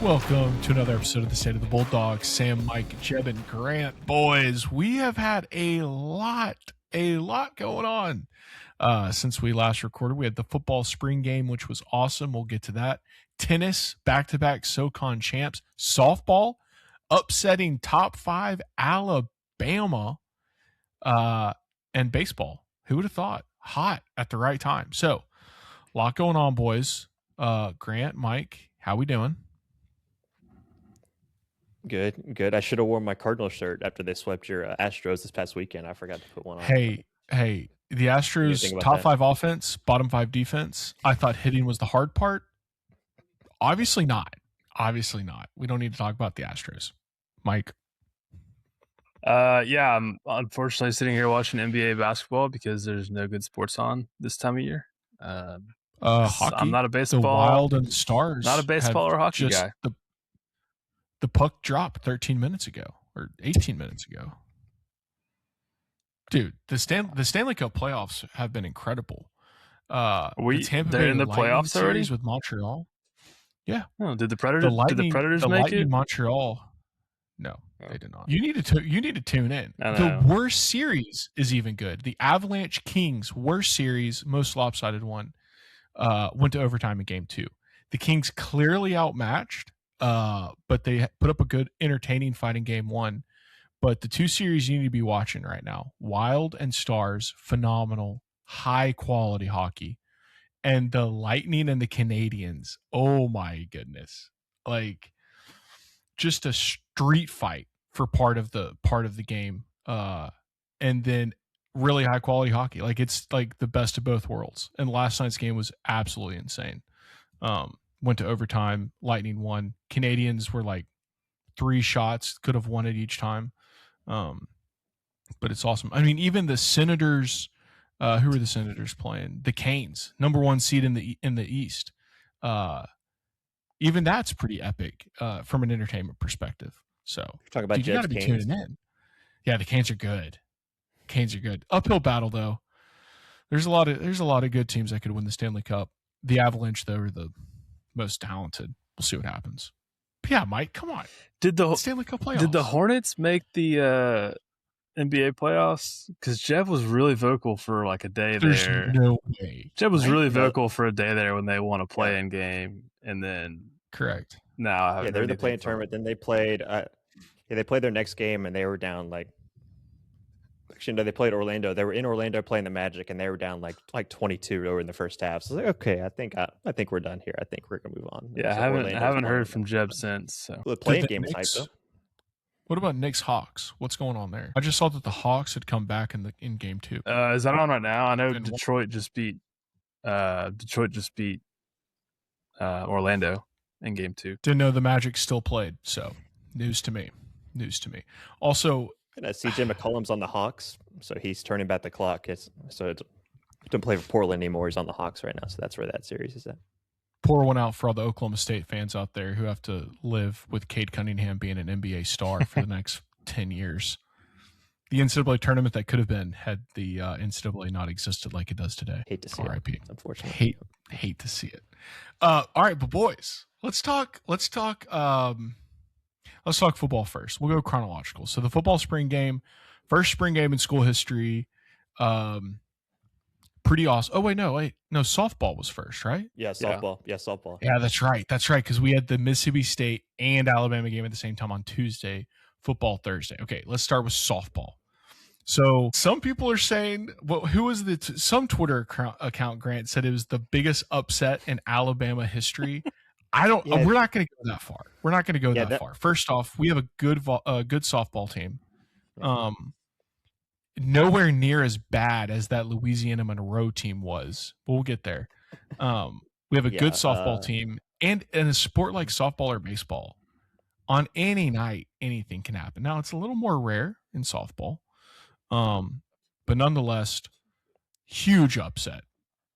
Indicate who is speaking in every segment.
Speaker 1: Welcome to another episode of the State of the Bulldogs. Sam, Mike, Jeb, and Grant. Boys, we have had a lot going on since we last recorded. We had the football spring game, which was awesome. We'll get to that. Tennis, back-to-back SoCon champs. Softball, upsetting top 5 Alabama. And baseball. Who would have thought? Hot at the right time. So, a lot going on, boys. Grant, Mike, how we doing?
Speaker 2: Good. I should have worn my Cardinal shirt after they swept your Astros this past weekend. I forgot to put one on.
Speaker 1: Hey, the Astros top 5 offense, bottom 5 defense. I thought hitting was the hard part. Obviously not. We don't need to talk about the Astros. Mike.
Speaker 3: Yeah, I'm unfortunately sitting here watching NBA basketball because there's no good sports on this time of year.
Speaker 1: Hockey.
Speaker 3: I'm not a baseball.
Speaker 1: The Wild and Stars.
Speaker 3: Not a baseball or hockey guy.
Speaker 1: The puck dropped 13 minutes ago or 18 minutes ago. Dude, the Stanley Cup playoffs have been incredible.
Speaker 3: They're in the playoffs already
Speaker 1: with Montreal. Yeah.
Speaker 3: Oh, did the Predators make it?
Speaker 1: Montreal. No, they did not. You need to tune in. The worst series is even good. The Avalanche Kings worst series, most lopsided one, went to overtime in game 2. The Kings clearly outmatched. But they put up a good, entertaining fight in game 1. But the 2 series you need to be watching right now, Wild and Stars, phenomenal, high-quality hockey. And the Lightning and the Canadiens, oh my goodness. Like, just a street fight for part of the game. And then really high-quality hockey. Like, it's like the best of both worlds. And last night's game was absolutely insane. Went to overtime. Lightning won. Canadians were like 3 shots, could have won it each time. But it's awesome. I mean, even the Senators, who were the Senators playing? The Canes, number 1 seed in the East. Even that's pretty epic from an entertainment perspective. So
Speaker 2: talk about
Speaker 1: you got to be tuning in. Yeah, the Canes are good. Uphill battle though. There's a lot of good teams that could win the Stanley Cup. The Avalanche though are the most talented. We'll see what happens. But yeah, Mike, come on.
Speaker 3: Did the
Speaker 1: Stanley Cup playoffs?
Speaker 3: Did the Hornets make the NBA playoffs? Because Jeff was really vocal for like a day there.
Speaker 1: There's no way.
Speaker 3: Jeff was really vocal for a day there when they won a play-in game, and then
Speaker 1: correct.
Speaker 3: Now
Speaker 2: they're in the play-in tournament. Then they played. They played their next game, and they were down like. Actually, no, they played Orlando. They were in Orlando playing the Magic, and they were down like 22 over in the first half. So I was like, okay, I think we're done here. I think we're gonna move on.
Speaker 3: Yeah, I haven't heard from Jeb since. So.
Speaker 2: The playing game was hype though.
Speaker 1: What about Knicks Hawks? What's going on there? I just saw that the Hawks had come back in game 2.
Speaker 3: Is that on right now? I know Detroit just beat Orlando in game 2.
Speaker 1: Didn't know the Magic still played. So news to me. Also.
Speaker 2: And CJ McCollum's on the Hawks, so he's turning back the clock. Don't play for Portland anymore. He's on the Hawks right now, so that's where that series is at.
Speaker 1: Pour one out for all the Oklahoma State fans out there who have to live with Cade Cunningham being an NBA star for the next 10 years. The NCAA tournament that could have been had the NCAA not existed like it does today.
Speaker 2: Hate to see
Speaker 1: RIP.
Speaker 2: it, unfortunately.
Speaker 1: Hate to see it. All right, but boys, let's talk football first. We'll go chronological. So the football spring game, first spring game in school history, pretty awesome. Oh, wait, no, softball was first, right?
Speaker 2: Yeah, softball. Yeah, softball.
Speaker 1: Yeah, that's right, because we had the Mississippi State and Alabama game at the same time on Tuesday, football Thursday. Okay, let's start with softball. So some people are saying, who was some Twitter account, Grant, said it was the biggest upset in Alabama history. We're not going to go that far. We're not going to go that far. First off, we have a good softball team. Nowhere near as bad as that Louisiana Monroe team was, but we'll get there. We have a good softball team, and in a sport like softball or baseball, on any night, anything can happen. Now, it's a little more rare in softball, but nonetheless, huge upset.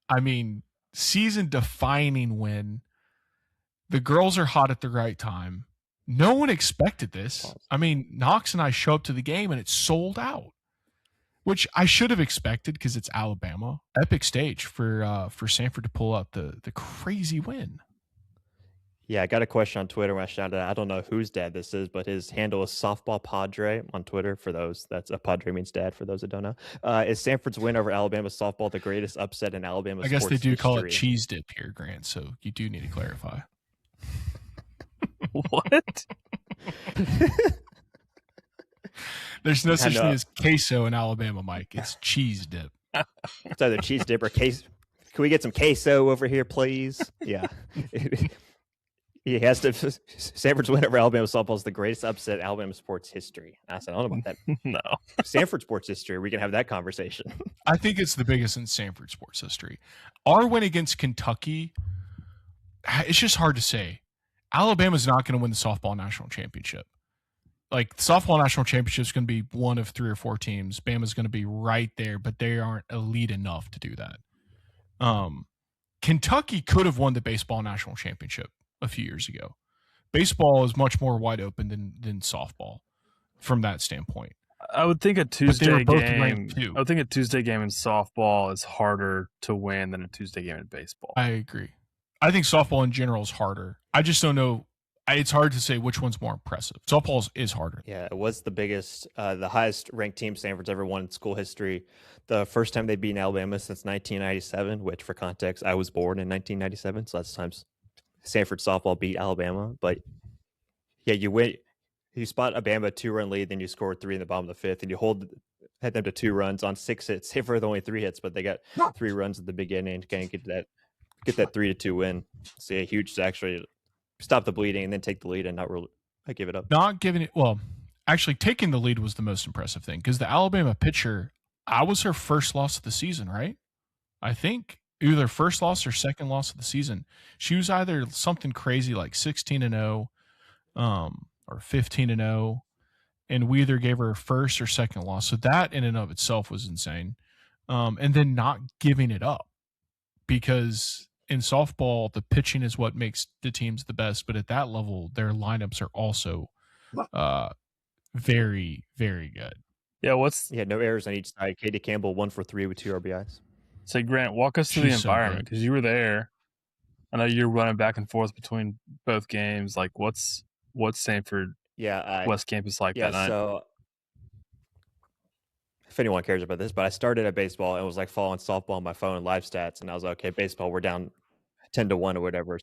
Speaker 1: I mean, season-defining win. The girls are hot at the right time. No one expected this. I mean, Knox and I show up to the game, and it's sold out, which I should have expected because it's Alabama. Epic stage for Samford to pull out the crazy win.
Speaker 2: Yeah, I got a question on Twitter when I shouted out. I don't know whose dad this is, but his handle is Softball Padre on Twitter. For those, that's a Padre means dad. For those that don't know, is Samford's win over Alabama softball the greatest upset in Alabama sports history?
Speaker 1: I guess they do call it cheese dip here, Grant. So you do need to clarify.
Speaker 3: What?
Speaker 1: There's no such thing as queso in Alabama, Mike. It's cheese dip.
Speaker 2: It's either cheese dip or queso. Can we get some queso over here, please? Yeah. He has to. Samford's win over Alabama softball is the greatest upset in Alabama sports history. I said, I don't know about that.
Speaker 3: No.
Speaker 2: Samford sports history. We can have that conversation.
Speaker 1: I think it's the biggest in Samford sports history. Our win against Kentucky, it's just hard to say. Alabama's not going to win the softball national championship. Like, the softball national championship is going to be one of 3 or 4 teams. Bama's going to be right there, but they aren't elite enough to do that. Kentucky could have won the baseball national championship a few years ago. Baseball is much more wide open than softball from that standpoint.
Speaker 3: I would think a Tuesday game. I would think a Tuesday game in softball is harder to win than a Tuesday game in baseball.
Speaker 1: I agree. I think softball in general is harder. I just don't know. It's hard to say which one's more impressive. Softball is harder.
Speaker 2: Yeah, it was the biggest, the highest ranked team Samford's ever won in school history. The first time they'd beaten Alabama since 1997, which, for context, I was born in 1997, so that's times Samford softball beat Alabama. But yeah, you spot Alabama a 2-run lead, then you score 3 in the bottom of the 5th, and you had them to 2 runs on 6 hits. Samford only 3 hits, but they got 3 runs at the beginning to kind of get that 3-2 win. So yeah, huge to actually stop the bleeding and then take the lead and not really give it up.
Speaker 1: Not giving it, well, actually taking the lead was the most impressive thing, because the Alabama pitcher, I was her first loss of the season, right? I think either first loss or second loss of the season. She was either something crazy like 16-0 or 15-0, and we either gave her a first or second loss. So that in and of itself was insane. And then not giving it up, because in softball, the pitching is what makes the teams the best, but at that level, their lineups are also very, very good.
Speaker 3: Yeah,
Speaker 2: no errors on each side. Katie Campbell 1 for 3 with 2 RBIs.
Speaker 3: So Grant, walk us through the environment, because you were there. I know you're running back and forth between both games. Like, what's Samford West Campus like that night?
Speaker 2: So if anyone cares about this, but I started at baseball and was like following softball on my phone, live stats, and I was like, okay, baseball, we're down 10-1 or whatever.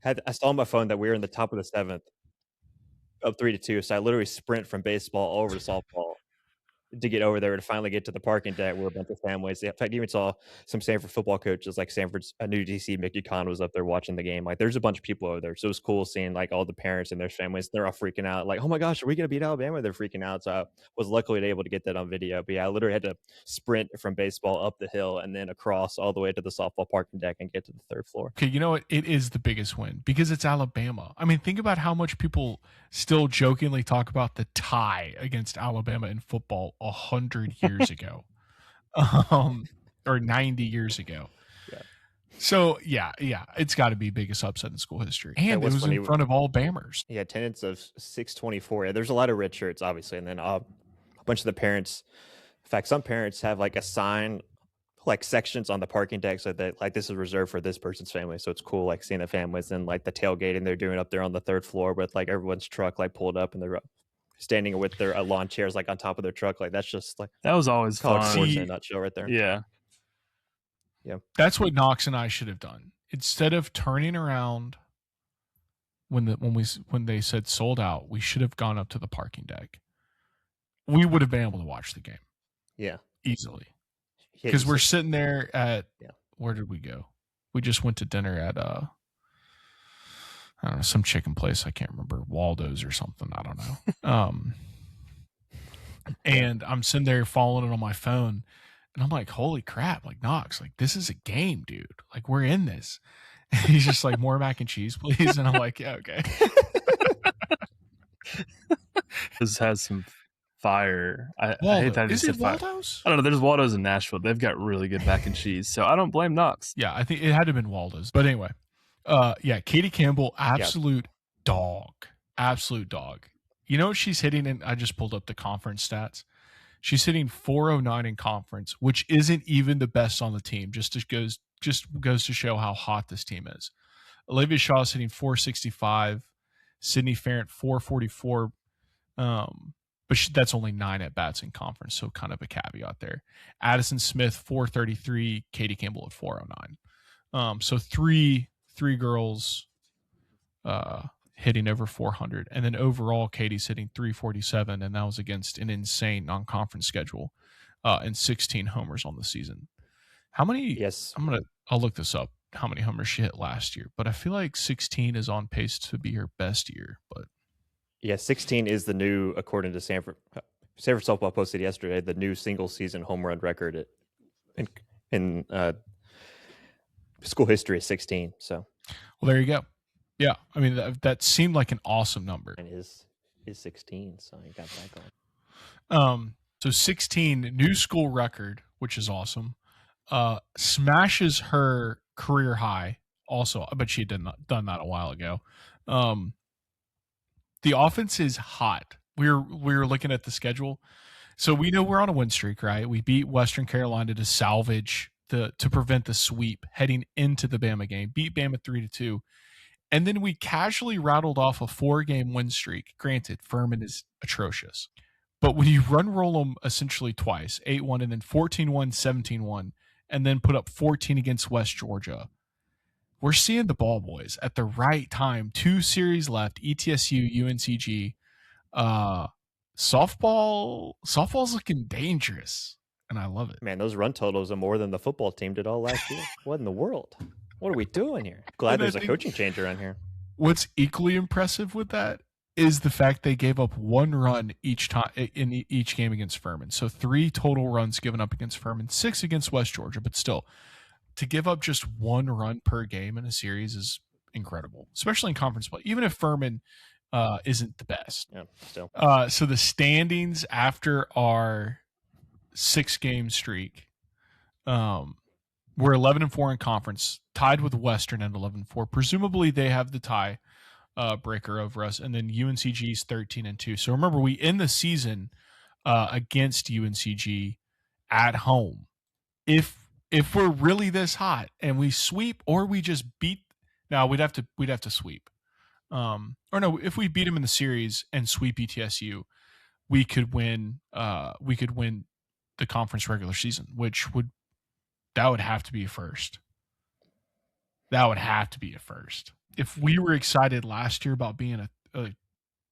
Speaker 2: I saw on my phone that we were in the top of the 7th, up 3-2. So I literally sprint from baseball over to softball to get over there to finally get to the parking deck where a bunch of families. In fact, I even saw some Samford football coaches, like Samford's new DC, Mickey Kahn, was up there watching the game. Like, there's a bunch of people over there. So it was cool seeing like all the parents and their families. They're all freaking out. Like, oh my gosh, are we going to beat Alabama? They're freaking out. So I was luckily able to get that on video. But yeah, I literally had to sprint from baseball up the hill and then across all the way to the softball parking deck and get to the 3rd floor.
Speaker 1: Okay, you know what? It is the biggest win because it's Alabama. I mean, think about how much people still jokingly talk about the tie against Alabama in football 100 years ago, or 90 years ago.
Speaker 2: Yeah.
Speaker 1: So yeah, it's got to be biggest upset in school history, and it was in front of all Bammers.
Speaker 2: Yeah, attendance of 624. Yeah, there's a lot of red shirts, obviously, and then a bunch of the parents. In fact, some parents have like a sign, like sections on the parking deck, so that like this is reserved for this person's family. So it's cool, like seeing the families and like the tailgating they're doing up there on the 3rd floor with like everyone's truck like pulled up and they're standing with their lawn chairs like on top of their truck. Like, that's just like,
Speaker 3: that was always fun.
Speaker 2: Sports in a nutshell right there.
Speaker 3: Yeah.
Speaker 1: That's what Knox and I should have done. Instead of turning around when they said sold out, we should have gone up to the parking deck. We would have been able to watch the game.
Speaker 2: Yeah.
Speaker 1: Easily. Because we're sitting there at where did we go? We just went to dinner at I don't know, some chicken place. I can't remember, Waldo's or something. I don't know. And I'm sitting there following it on my phone, and I'm like, holy crap, like, Knox, like, this is a game, dude. Like, we're in this. And he's just like, more mac and cheese, please. And I'm like, yeah, okay.
Speaker 3: This has some fire. I hate that.
Speaker 1: Is it Waldo's?
Speaker 3: I don't know. There's Waldo's in Nashville. They've got really good mac and cheese, so I don't blame Knox.
Speaker 1: Yeah, I think it had to have been Waldo's. But anyway, Katie Campbell, absolute dog. You know what she's hitting? And I just pulled up the conference stats. She's hitting .409 in conference, which isn't even the best on the team. Just goes to show how hot this team is. Olivia Shaw's hitting 465. Sydney Farrant 444. But that's only 9 at bats in conference, so kind of a caveat there. Addison Smith 433. Katie Campbell at 409. So three girls hitting over 400, and then overall Katie's hitting 347, and that was against an insane non-conference schedule, and 16 homers on the season. How many?
Speaker 2: Yes,
Speaker 1: I'll look this up. How many homers she hit last year? But I feel like 16 is on pace to be her best year. But
Speaker 2: yeah, 16 is the new, according to Samford Softball posted yesterday, the new single season home run record in school history is 16. So,
Speaker 1: well, there you go. Yeah, I mean that seemed like an awesome number.
Speaker 2: And is 16, so I got that going.
Speaker 1: So 16 new school record, which is awesome. Smashes her career high. Also, I bet she had done that a while ago. The offense is hot. We were looking at the schedule, so we know we're on a win streak, right? We beat Western Carolina to salvage to prevent the sweep heading into the Bama game. Beat Bama 3-2. And then we casually rattled off a 4-game win streak. Granted, Furman is atrocious. But when you roll them essentially twice, 8-1 and then 14-1, 17-1, and then put up 14 against West Georgia, we're seeing the ball boys at the right time. 2 series left, ETSU, UNCG. Softball's looking dangerous, and I love it.
Speaker 2: Man, those run totals are more than the football team did all last year. What in the world? What are we doing here? Glad there's a coaching change around here.
Speaker 1: What's equally impressive with that is the fact they gave up 1 run each time in each game against Furman. So 3 total runs given up against Furman, 6 against West Georgia, but still, to give up just 1 run per game in a series is incredible, especially in conference play, even if Furman isn't the best.
Speaker 2: Yeah, still.
Speaker 1: So the standings after our 6-game streak, we're 11-4 in conference, tied with Western at 11-4. Presumably they have the tie breaker over us, and then UNCG's 13-2. So remember, we end the season against UNCG at home. If we're really this hot and we sweep, or we just beat, now we'd have to sweep. Or no, if we beat them in the series and sweep ETSU, we could win the conference regular season, that would have to be a first. That would have to be a first. If we were excited last year about being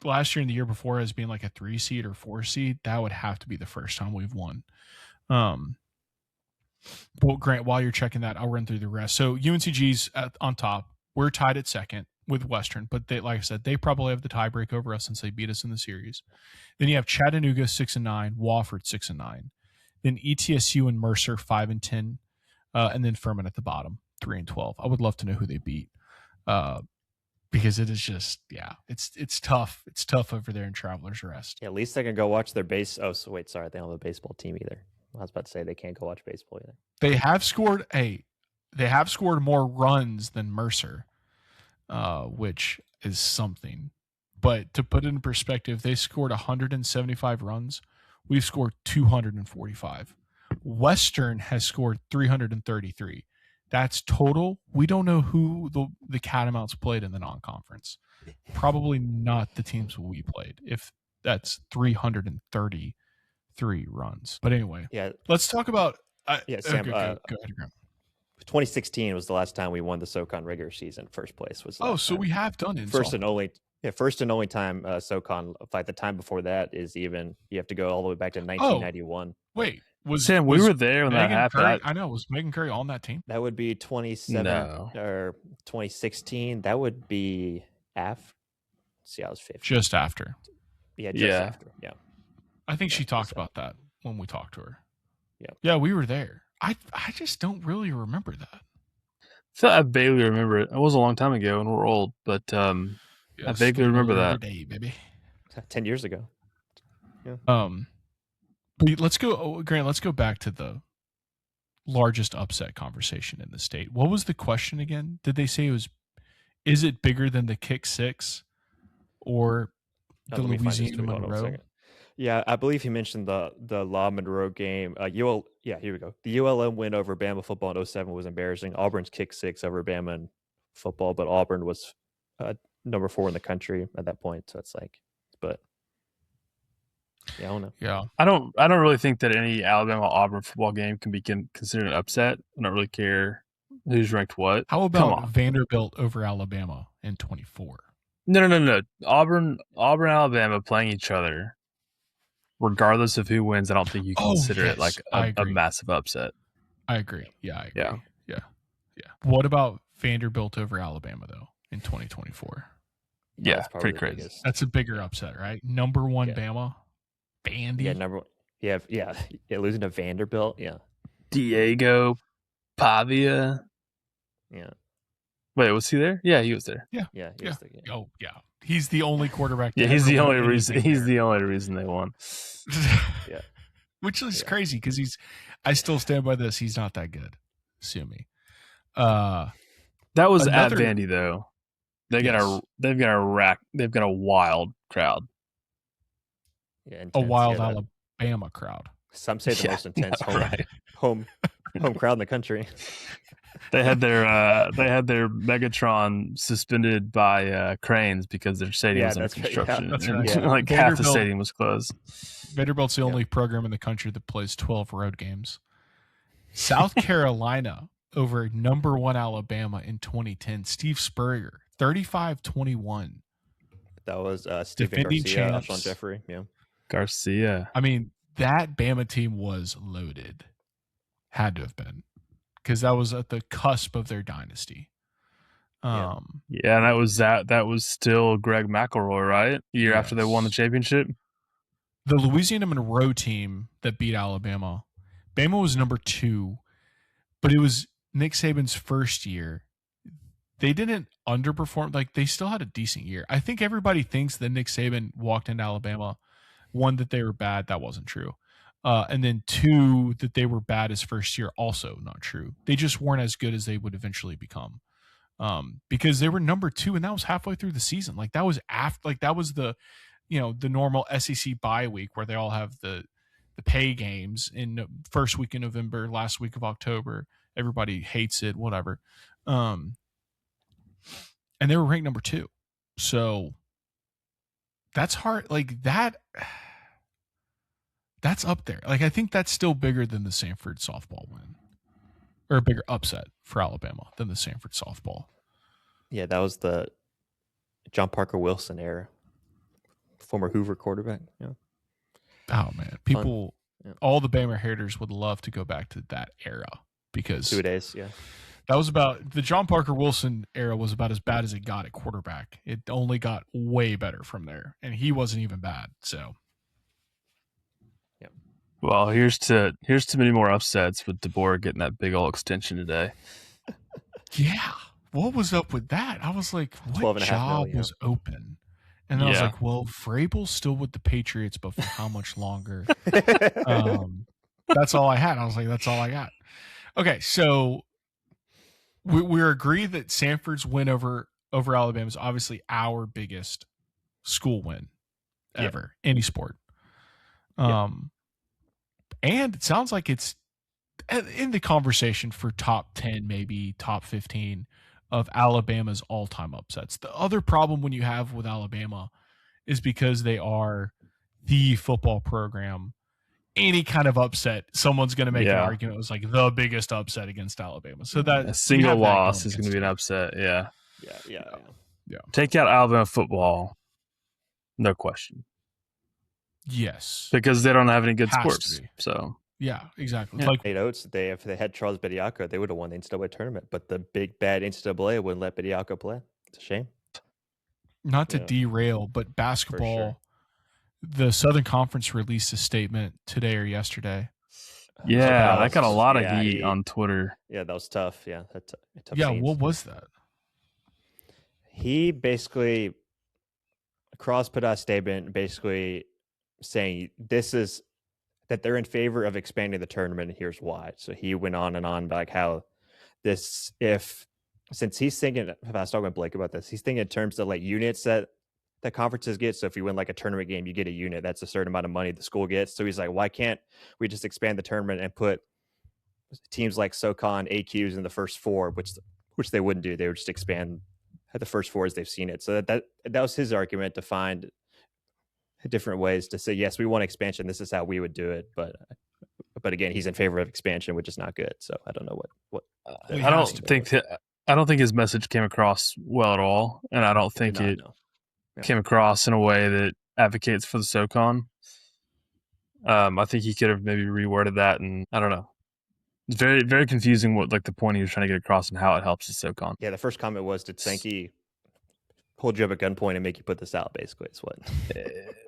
Speaker 1: last year and the year before as being like a 3 seed or 4 seed, that would have to be the first time we've won. Well, Grant, while you're checking that, I'll run through the rest. So UNCG's on top. We're tied at second with Western, but they, like I said, they probably have the tiebreak over us since they beat us in the series. Then you have Chattanooga 6-9, Wofford 6-9, then ETSU and Mercer 5-10, and then Furman at the bottom 3-12. I would love to know who they beat, because it is just it's tough. It's tough over there in Travelers Rest.
Speaker 2: Yeah, at least they can go watch their base. Oh, so wait, sorry, they don't have a baseball team either. I was about to say they can't go watch baseball either.
Speaker 1: They have scored more runs than Mercer, which is something. But to put it in perspective, they scored 175 runs. We've scored 245. Western has scored 333. That's total. We don't know who the Catamounts played in the non-conference. Probably not the teams we played, if that's 333 runs. But anyway, let's talk about
Speaker 2: Sam,
Speaker 1: go ahead, Graham.
Speaker 2: 2016 was the last time we won the SoCon regular season. First place was
Speaker 1: we have done it.
Speaker 2: First and only time SoCon. Like the time before that is even, you have to go all the way back to 1991.
Speaker 1: Wait,
Speaker 3: Sam, we were there when that happened.
Speaker 1: I know. Was Megan Curry on that team?
Speaker 2: That would be 2016. That would be after. See, I was 15.
Speaker 1: Just after.
Speaker 2: Yeah, after. Yeah.
Speaker 1: I think she talked about that when we talked to her.
Speaker 2: Yeah.
Speaker 1: Yeah, we were there. I just don't really remember that.
Speaker 3: I vaguely remember it. It was a long time ago, and we're old, but I vaguely remember that.
Speaker 1: Day, baby.
Speaker 2: 10 years ago. Yeah.
Speaker 1: But let's go, Grant. Let's go back to the largest upset conversation in the state. What was the question again? Did they say is it bigger than the Kick Six or the Louisiana Monroe?
Speaker 2: Yeah, I believe he mentioned the La Monroe game. Here we go. The ULM win over Bama football in 2007 was embarrassing. Auburn's Kick Six over Bama in football, but Auburn was number 4 in the country at that point. So it's like, but yeah, I don't know.
Speaker 1: Yeah,
Speaker 3: I don't really think that any Alabama-Auburn football game can be considered an upset. I don't really care who's ranked what.
Speaker 1: How about Vanderbilt over Alabama in 24?
Speaker 3: No. Auburn, Alabama playing each other, regardless of who wins. I don't think you can consider it like a massive upset.
Speaker 1: I agree. Yeah, I agree. Yeah. What about Vanderbilt over Alabama though in 2024?
Speaker 3: Yeah, pretty crazy.
Speaker 1: That's a bigger upset, right? Number 1 Bama, Vandy.
Speaker 2: Yeah, number 1. Yeah, losing to Vanderbilt. Yeah,
Speaker 3: Diego Pavia.
Speaker 2: Yeah.
Speaker 3: Wait, was he there? Yeah, he was there.
Speaker 2: Yeah.
Speaker 1: Oh, yeah. He's the only quarterback.
Speaker 3: He's the only reason. He's the only reason they won.
Speaker 2: Yeah.
Speaker 1: Which is crazy because I still stand by this. He's not that good. Sue me. That
Speaker 3: was at Vandy though. They've got a wild crowd.
Speaker 2: Yeah,
Speaker 1: a wild Alabama crowd.
Speaker 2: Some say the most intense home crowd in the country.
Speaker 3: They had their Megatron suspended by cranes because their stadium was under construction. Right. Half the stadium was closed.
Speaker 1: Vanderbilt's the only program in the country that plays 12 road games. South Carolina over number 1 Alabama in 2010. Steve Spurrier, 35-21.
Speaker 2: That was Stephen Garcia, Alshon Jeffrey. Yeah,
Speaker 3: Garcia.
Speaker 1: I mean, that Bama team was loaded. Had to have been. Because that was at the cusp of their dynasty.
Speaker 3: And that was still Greg McElroy, right? Year after they won the championship.
Speaker 1: The Louisiana Monroe team that beat Alabama, Bama was number 2, but it was Nick Saban's first year. They didn't underperform. Like, they still had a decent year. I think everybody thinks that Nick Saban walked into Alabama, 1, that they were bad. That wasn't true. And then 2, that they were bad his first year, also not true. They just weren't as good as they would eventually become, because they were number 2, and that was halfway through the season. Like, that was that was the normal SEC bye week where they all have the pay games in first week in November, last week of October. Everybody hates it, whatever. And they were ranked number 2, so that's hard. Like that. That's up there. Like, I think that's still bigger than the Samford softball win, or a bigger upset for Alabama than the Samford softball.
Speaker 2: Yeah, that was the John Parker Wilson era, former Hoover quarterback. Yeah.
Speaker 1: Oh man, people, all the Bama haters would love to go back to that era because
Speaker 2: 2 days. Yeah,
Speaker 1: that was about the John Parker Wilson era was about as bad as it got at quarterback. It only got way better from there, and he wasn't even bad. So.
Speaker 3: Well, here's to many more upsets with DeBoer getting that big old extension today.
Speaker 1: Yeah. What was up with that? I was like, what job was open? And I was like, well, Vrabel's still with the Patriots, but for how much longer? That's all I had. I was like, that's all I got. Okay, so we agree that Samford's win over Alabama is obviously our biggest school win ever, any sport. And it sounds like it's in the conversation for top 10, maybe top 15 of Alabama's all-time upsets. The other problem when you have with Alabama is because they are the football program. Any kind of upset, someone's going to make an argument. It was like the biggest upset against Alabama. So that
Speaker 3: a single loss is going to be an upset. Yeah. Take out Alabama football, no question.
Speaker 1: Yes,
Speaker 3: because they don't have any good sports. So
Speaker 1: yeah, exactly.
Speaker 2: Like Oats, if they had Charles Bediako, they would have won the NCAA tournament. But the big bad NCAA wouldn't let Bediako play. It's a shame.
Speaker 1: Not to derail, but basketball. The Southern Conference released a statement today or yesterday.
Speaker 3: Yeah, that got a lot of heat on Twitter.
Speaker 2: Yeah, that was tough. Yeah, tough.
Speaker 1: What was that?
Speaker 2: He basically Cross put out a statement basically saying this is that they're in favor of expanding the tournament, and here's why. So he went on and on about how this, since he's thinking, if I was talking with Blake about this, he's thinking in terms of like units that conferences get. So if you win like a tournament game, you get a unit. That's a certain amount of money the school gets. So he's like, why can't we just expand the tournament and put teams like SoCon, AQs in the first 4, which which they wouldn't do. They would just expand the first four as they've seen it. So that was his argument, to find different ways to say, yes, we want expansion. This is how we would do it. But again, he's in favor of expansion, which is not good. So I don't know what
Speaker 3: I don't think his message came across well at all, and I don't think it came across in a way that advocates for the SoCon. I think he could have maybe reworded that, and I don't know. It's very, very confusing what the point he was trying to get across and how it helps the SoCon.
Speaker 2: Yeah, the first comment was, did Sankey hold you up at gunpoint and make you put this out, basically, is what.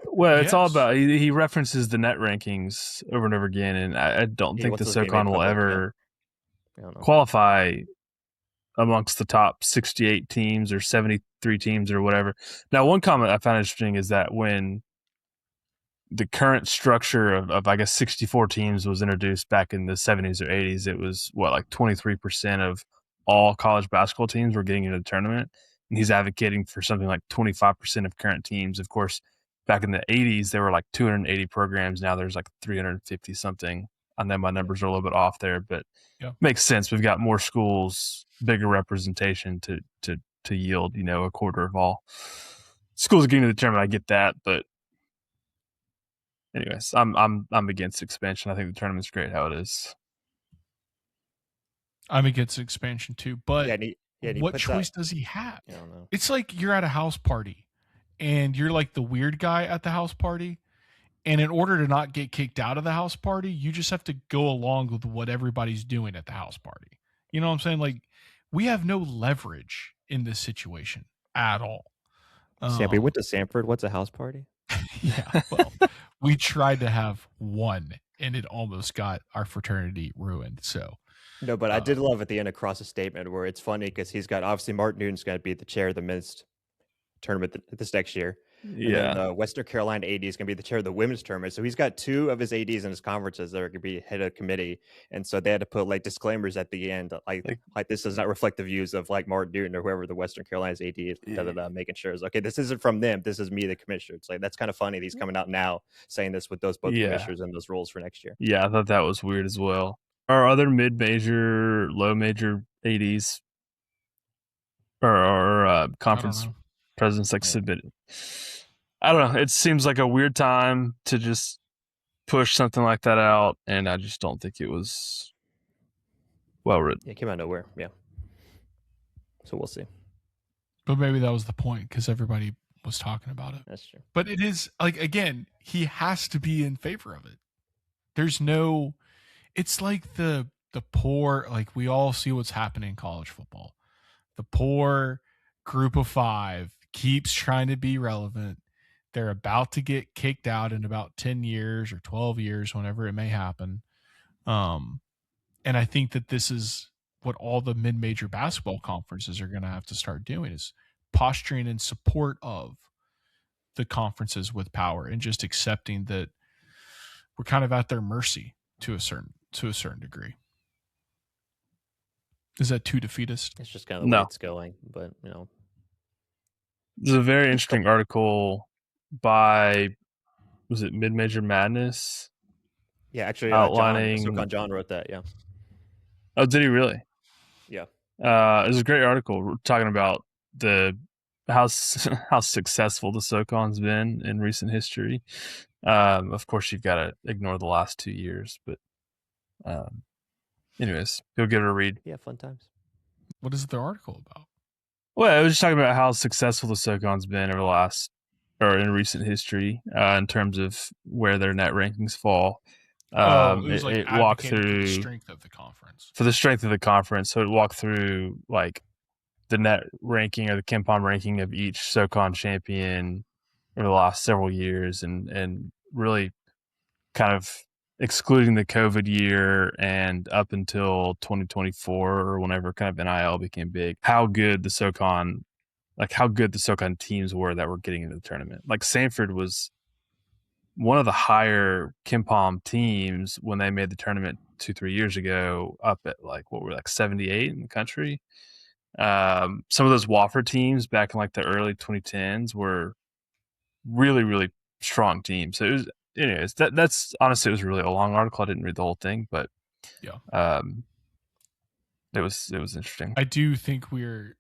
Speaker 3: Well, it's all about, he references the net rankings over and over again, and I don't think the SoCon will ever qualify amongst the top 68 teams or 73 teams or whatever. Now, one comment I found interesting is that when the current structure of I guess 64 teams was introduced back in the 70s or 80s, it was 23% of all college basketball teams were getting into the tournament, and he's advocating for something like 25% of current teams. Of course, back in the 80s there were 280 programs. Now there's 350 something. I know my numbers are a little bit off there, but makes sense. We've got more schools, bigger representation to yield a quarter of all schools getting to the tournament. I get that, but anyways, I'm against expansion. I think the tournament's great how it is.
Speaker 1: I'm against expansion too, but what choice does he have?
Speaker 2: I don't know.
Speaker 1: It's like you're at a house party, and you're the weird guy at the house party, and in order to not get kicked out of the house party, you just have to go along with what everybody's doing at the house party. You know what I'm saying? We have no leverage in this situation at all.
Speaker 2: We went to Samford. What's a house party?
Speaker 1: Yeah, well, we tried to have one, and it almost got our fraternity ruined. So,
Speaker 2: no, but I did love at the end of Cross's statement where it's funny because he's got, obviously, Martin Newton's going to be the chair of the men's tournament this next year.
Speaker 3: Yeah.
Speaker 2: And then Western Carolina AD is going to be the chair of the women's tournament. So he's got two of his ADs in his conferences that are going to be head of committee. And so they had to put disclaimers at the end, like this does not reflect the views of Martin Newton or whoever the Western Carolina's AD is, making sure it's okay. This isn't from them. This is me, the commissioner. It's that's kind of funny. He's coming out now saying this with those both commissioners and those rules for next year.
Speaker 3: Yeah, I thought that was weird as well. Are other mid-major, low-major ADs or conference presidents submitted? I don't know. It seems like a weird time to just push something like that out, and I just don't think it was well written.
Speaker 2: It came out of nowhere. Yeah. So we'll see.
Speaker 1: But maybe that was the point because everybody was talking about it.
Speaker 2: That's true.
Speaker 1: But it is again, he has to be in favor of it. There's no. It's like the poor. We all see what's happening in college football. The poor group of five keeps trying to be relevant. They're about to get kicked out in about 10 years or 12 years, whenever it may happen. And I think that this is what all the mid-major basketball conferences are going to have to start doing, is posturing in support of the conferences with power and just accepting that we're kind of at their mercy to a certain degree. Is that too defeatist?
Speaker 2: It's just kind of the way it's going, but
Speaker 3: There's a very interesting article by, was it Mid-Major Madness?
Speaker 2: Yeah, actually,
Speaker 3: outlining.
Speaker 2: John wrote that. Yeah.
Speaker 3: Oh, did he really?
Speaker 2: Yeah.
Speaker 3: It was a great article talking about how successful the SoCon's been in recent history. Of course, you've got to ignore the last 2 years, but anyways, go give it a read.
Speaker 2: Yeah, fun times.
Speaker 1: What is the article about?
Speaker 3: Well, it was just talking about how successful the SoCon's been over the last, or in recent history, in terms of where their net rankings fall.
Speaker 1: It
Speaker 3: walked through
Speaker 1: the strength of the conference.
Speaker 3: For the strength of the conference, so it walked through the net ranking or the KenPom ranking of each SoCon champion over the last several years, and really kind of excluding the COVID year and up until 2024 or whenever kind of NIL became big, how good the SoCon teams were that were getting into the tournament. Samford was one of the higher KenPom teams when they made the tournament 2-3 years ago, up at 78 in the country. Some of those Wofford teams back in the early 2010s were really, really strong teams. So it was, anyways, that's honestly, it was really a long article. I didn't read the whole thing, but It was interesting.
Speaker 1: I do think we're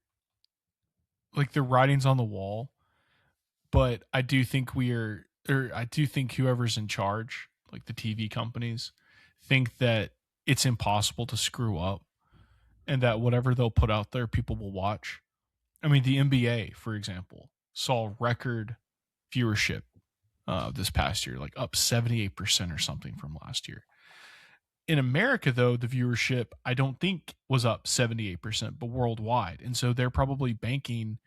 Speaker 1: like the writing's on the wall, but I do think I do think whoever's in charge, like the TV companies, think that it's impossible to screw up and that whatever they'll put out there, people will watch. I mean, the NBA, for example, saw record viewership this past year, like up 78% or something from last year. In America, though, the viewership, I don't think was up 78%, but worldwide. And so they're probably banking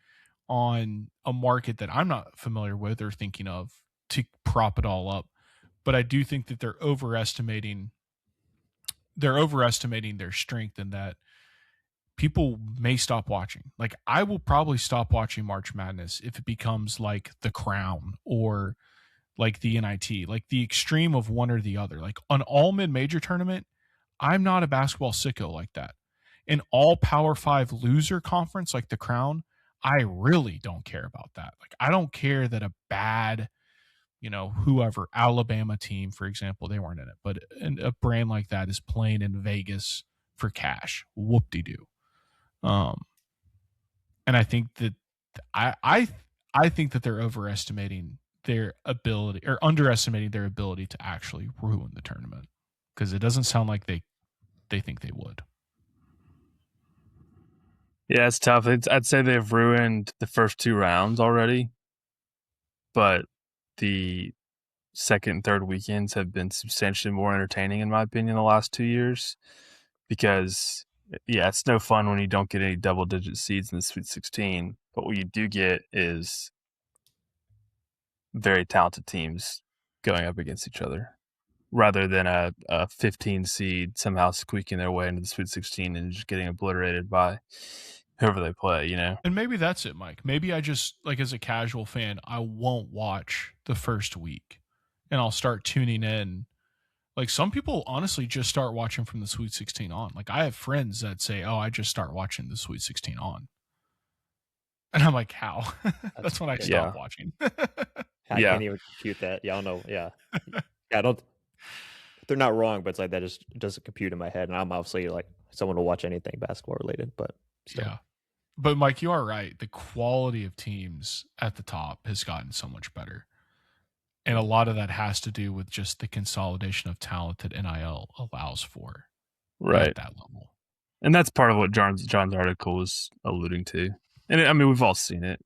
Speaker 1: on a market that I'm not familiar with or thinking of to prop it all up. But I do think that they're overestimating their strength in that people may stop watching. Like, I will probably stop watching March Madness if it becomes like The Crown or like the NIT, like the extreme of one or the other. Like an all mid-major tournament, I'm not a basketball sicko like that. An all Power 5 loser conference like the Crown, I really don't care about that. Like, I don't care that a bad, whoever, Alabama team, for example, they weren't in it, but a brand like that is playing in Vegas for cash. Whoop-de-doo. And I think that I think that they're overestimating their ability or underestimating their ability to actually ruin the tournament, because it doesn't sound like they think they would.
Speaker 3: Yeah, it's tough. I'd say they've ruined the first 2 rounds already, but the second and third weekends have been substantially more entertaining, in my opinion, the last 2 years, because, yeah, it's no fun when you don't get any double-digit seeds in the Sweet 16, but what you do get is very talented teams going up against each other, rather than a 15 seed somehow squeaking their way into the Sweet 16 and just getting obliterated by whoever they play,
Speaker 1: And maybe that's it, Mike. Maybe I just, like, as a casual fan, I won't watch the first week and I'll start tuning in. Like, some people honestly just start watching from the Sweet 16 on. Like, I have friends that say, "Oh, I just start watching the Sweet 16 on." And I'm like, how? That's when I stop watching.
Speaker 2: I can't even compute that. Yeah, I don't know. Yeah. I don't. They're not wrong, but it's like that just doesn't compute in my head. And I'm obviously like someone to watch anything basketball related, but still.
Speaker 1: Yeah. But Mike, you are right. The quality of teams at the top has gotten so much better. And a lot of that has to do with just the consolidation of talent that NIL allows for.
Speaker 3: Right.
Speaker 1: At that level.
Speaker 3: And that's part of what John's article was alluding to. And I mean, we've all seen it.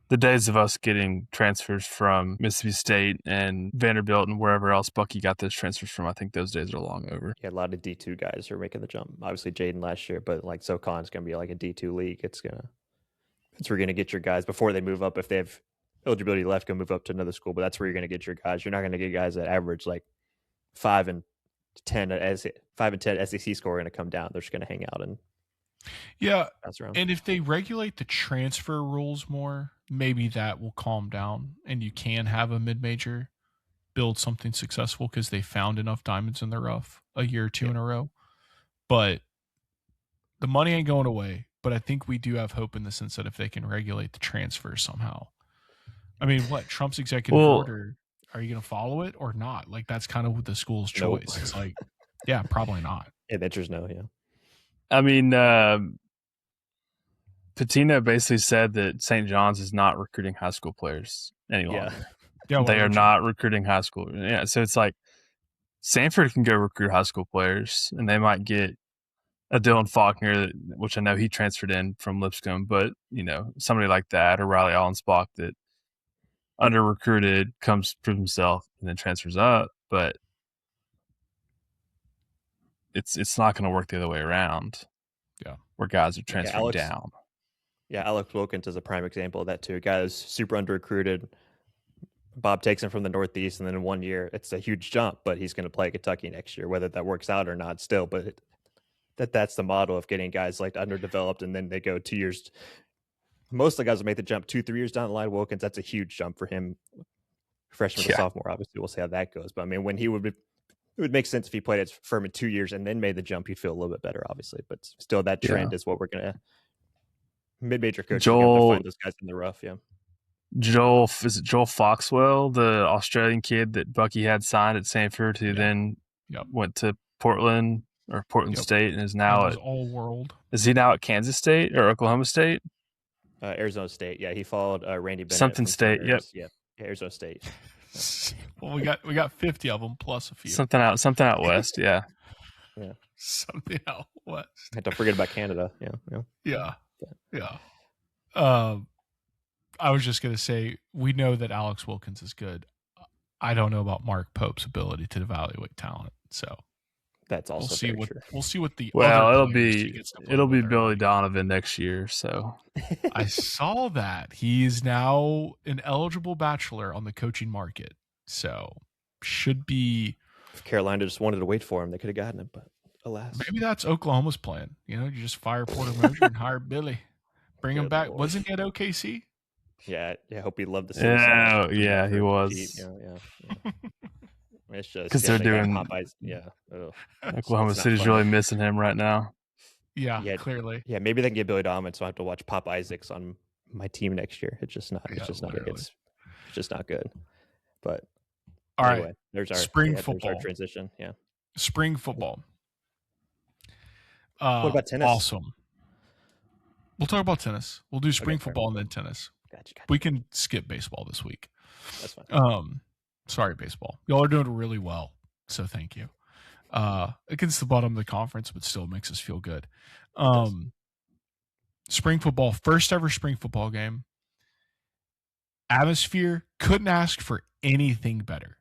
Speaker 3: The days of us getting transfers from Mississippi State and Vanderbilt and wherever else Bucky got those transfers from, I think those days are long over.
Speaker 2: Yeah, a lot of D2 guys are making the jump. Obviously, Jaden last year, but like SoCon's going to be like a D2 league. That's where you're going to get your guys before they move up. If they have eligibility left, go move up to another school. But that's where you're going to get your guys. You're not going to get guys that average like 5 and 10 SEC score are going to come down. They're just going to hang out and bounce around.
Speaker 1: And if they regulate the transfer rules more, maybe that will calm down and you can have a mid-major build something successful because they found enough diamonds in the rough a year or two in a row. But the money ain't going away. But I think we do have hope in the sense that if they can regulate the transfer somehow. I mean, what? Trump's executive order, are you going to follow it or not? Like, that's kind of the school's choice. Nope. It's like, yeah, probably not.
Speaker 2: Yeah, the answer's no, yeah.
Speaker 3: I mean, Patino basically said that St. John's is not recruiting high school players any longer. Yeah, they are not recruiting high school. Yeah, so it's like Samford can go recruit high school players, and they might get a Dylan Faulkner, which I know he transferred in from Lipscomb, but, somebody like that, or Riley Allensbach that under-recruited, comes prove himself, and then transfers up. But it's not going to work the other way around.
Speaker 1: Yeah,
Speaker 3: where guys are transferring down.
Speaker 2: Yeah, Alex Wilkins is a prime example of that too. A guy is super under-recruited. Bob takes him from the Northeast, and then in 1 year, it's a huge jump, but he's going to play Kentucky next year, whether that works out or not still. But that's the model of getting guys like underdeveloped, and then they go 2 years. Most of the guys will make the jump 2-3 years down the line. Wilkins, that's a huge jump for him. Freshman to sophomore, obviously, we'll see how that goes. But I mean, it would make sense if he played at Furman 2 years and then made the jump. He'd feel a little bit better, obviously. But still, that trend is what we're going to mid-major coach to find those guys in the rough. Yeah.
Speaker 3: Joel Foxwell, the Australian kid that Bucky had signed at Samford, who then went to Portland. or Portland State, and is now at
Speaker 1: All World.
Speaker 3: Is he now at Kansas State or Oklahoma State?
Speaker 2: Arizona State. Yeah, he followed Randy Bennett.
Speaker 3: Something State. Yep.
Speaker 2: Yeah, Arizona State.
Speaker 1: Well, we got 50 of them plus a few.
Speaker 3: Something out west. Yeah.
Speaker 2: Yeah.
Speaker 1: Something out west.
Speaker 2: Don't forget about Canada.
Speaker 1: Yeah. I was just gonna say, we know that Alex Wilkins is good. I don't know about Mark Pope's ability to evaluate talent. So
Speaker 2: that's also
Speaker 1: we'll see what the
Speaker 3: it'll be Billy Donovan next year. So
Speaker 1: I saw that he is now an eligible bachelor on the coaching market. So should be.
Speaker 2: If Carolina just wanted to wait for him, they could have gotten him. But alas,
Speaker 1: maybe that's Oklahoma's plan. You just fire Porter Moser and hire Billy, bring him back. Lord. Wasn't he at OKC?
Speaker 2: Yeah. I hope he loved the city.
Speaker 3: Yeah, he was.
Speaker 2: Yeah. It's just
Speaker 3: because they're doing
Speaker 2: Popeyes. Yeah.
Speaker 3: Oklahoma City's really missing him right now.
Speaker 1: Yeah, clearly.
Speaker 2: Yeah, maybe they can get Billy Donovan, so I have to watch Pop Isaacs on my team next year. It's just not. It's just not. It's just not good. But
Speaker 1: all anyway, right,
Speaker 2: there's our
Speaker 1: spring football.
Speaker 2: There's our transition. Yeah,
Speaker 1: spring football.
Speaker 2: What about tennis?
Speaker 1: Awesome. We'll talk about tennis. We'll do spring football and then tennis.
Speaker 2: Gotcha.
Speaker 1: We can skip baseball this week.
Speaker 2: That's fine.
Speaker 1: Sorry, baseball. Y'all are doing really well, so thank you. Against the bottom of the conference, but still makes us feel good. Spring football, first ever spring football game. Atmosphere, couldn't ask for anything better.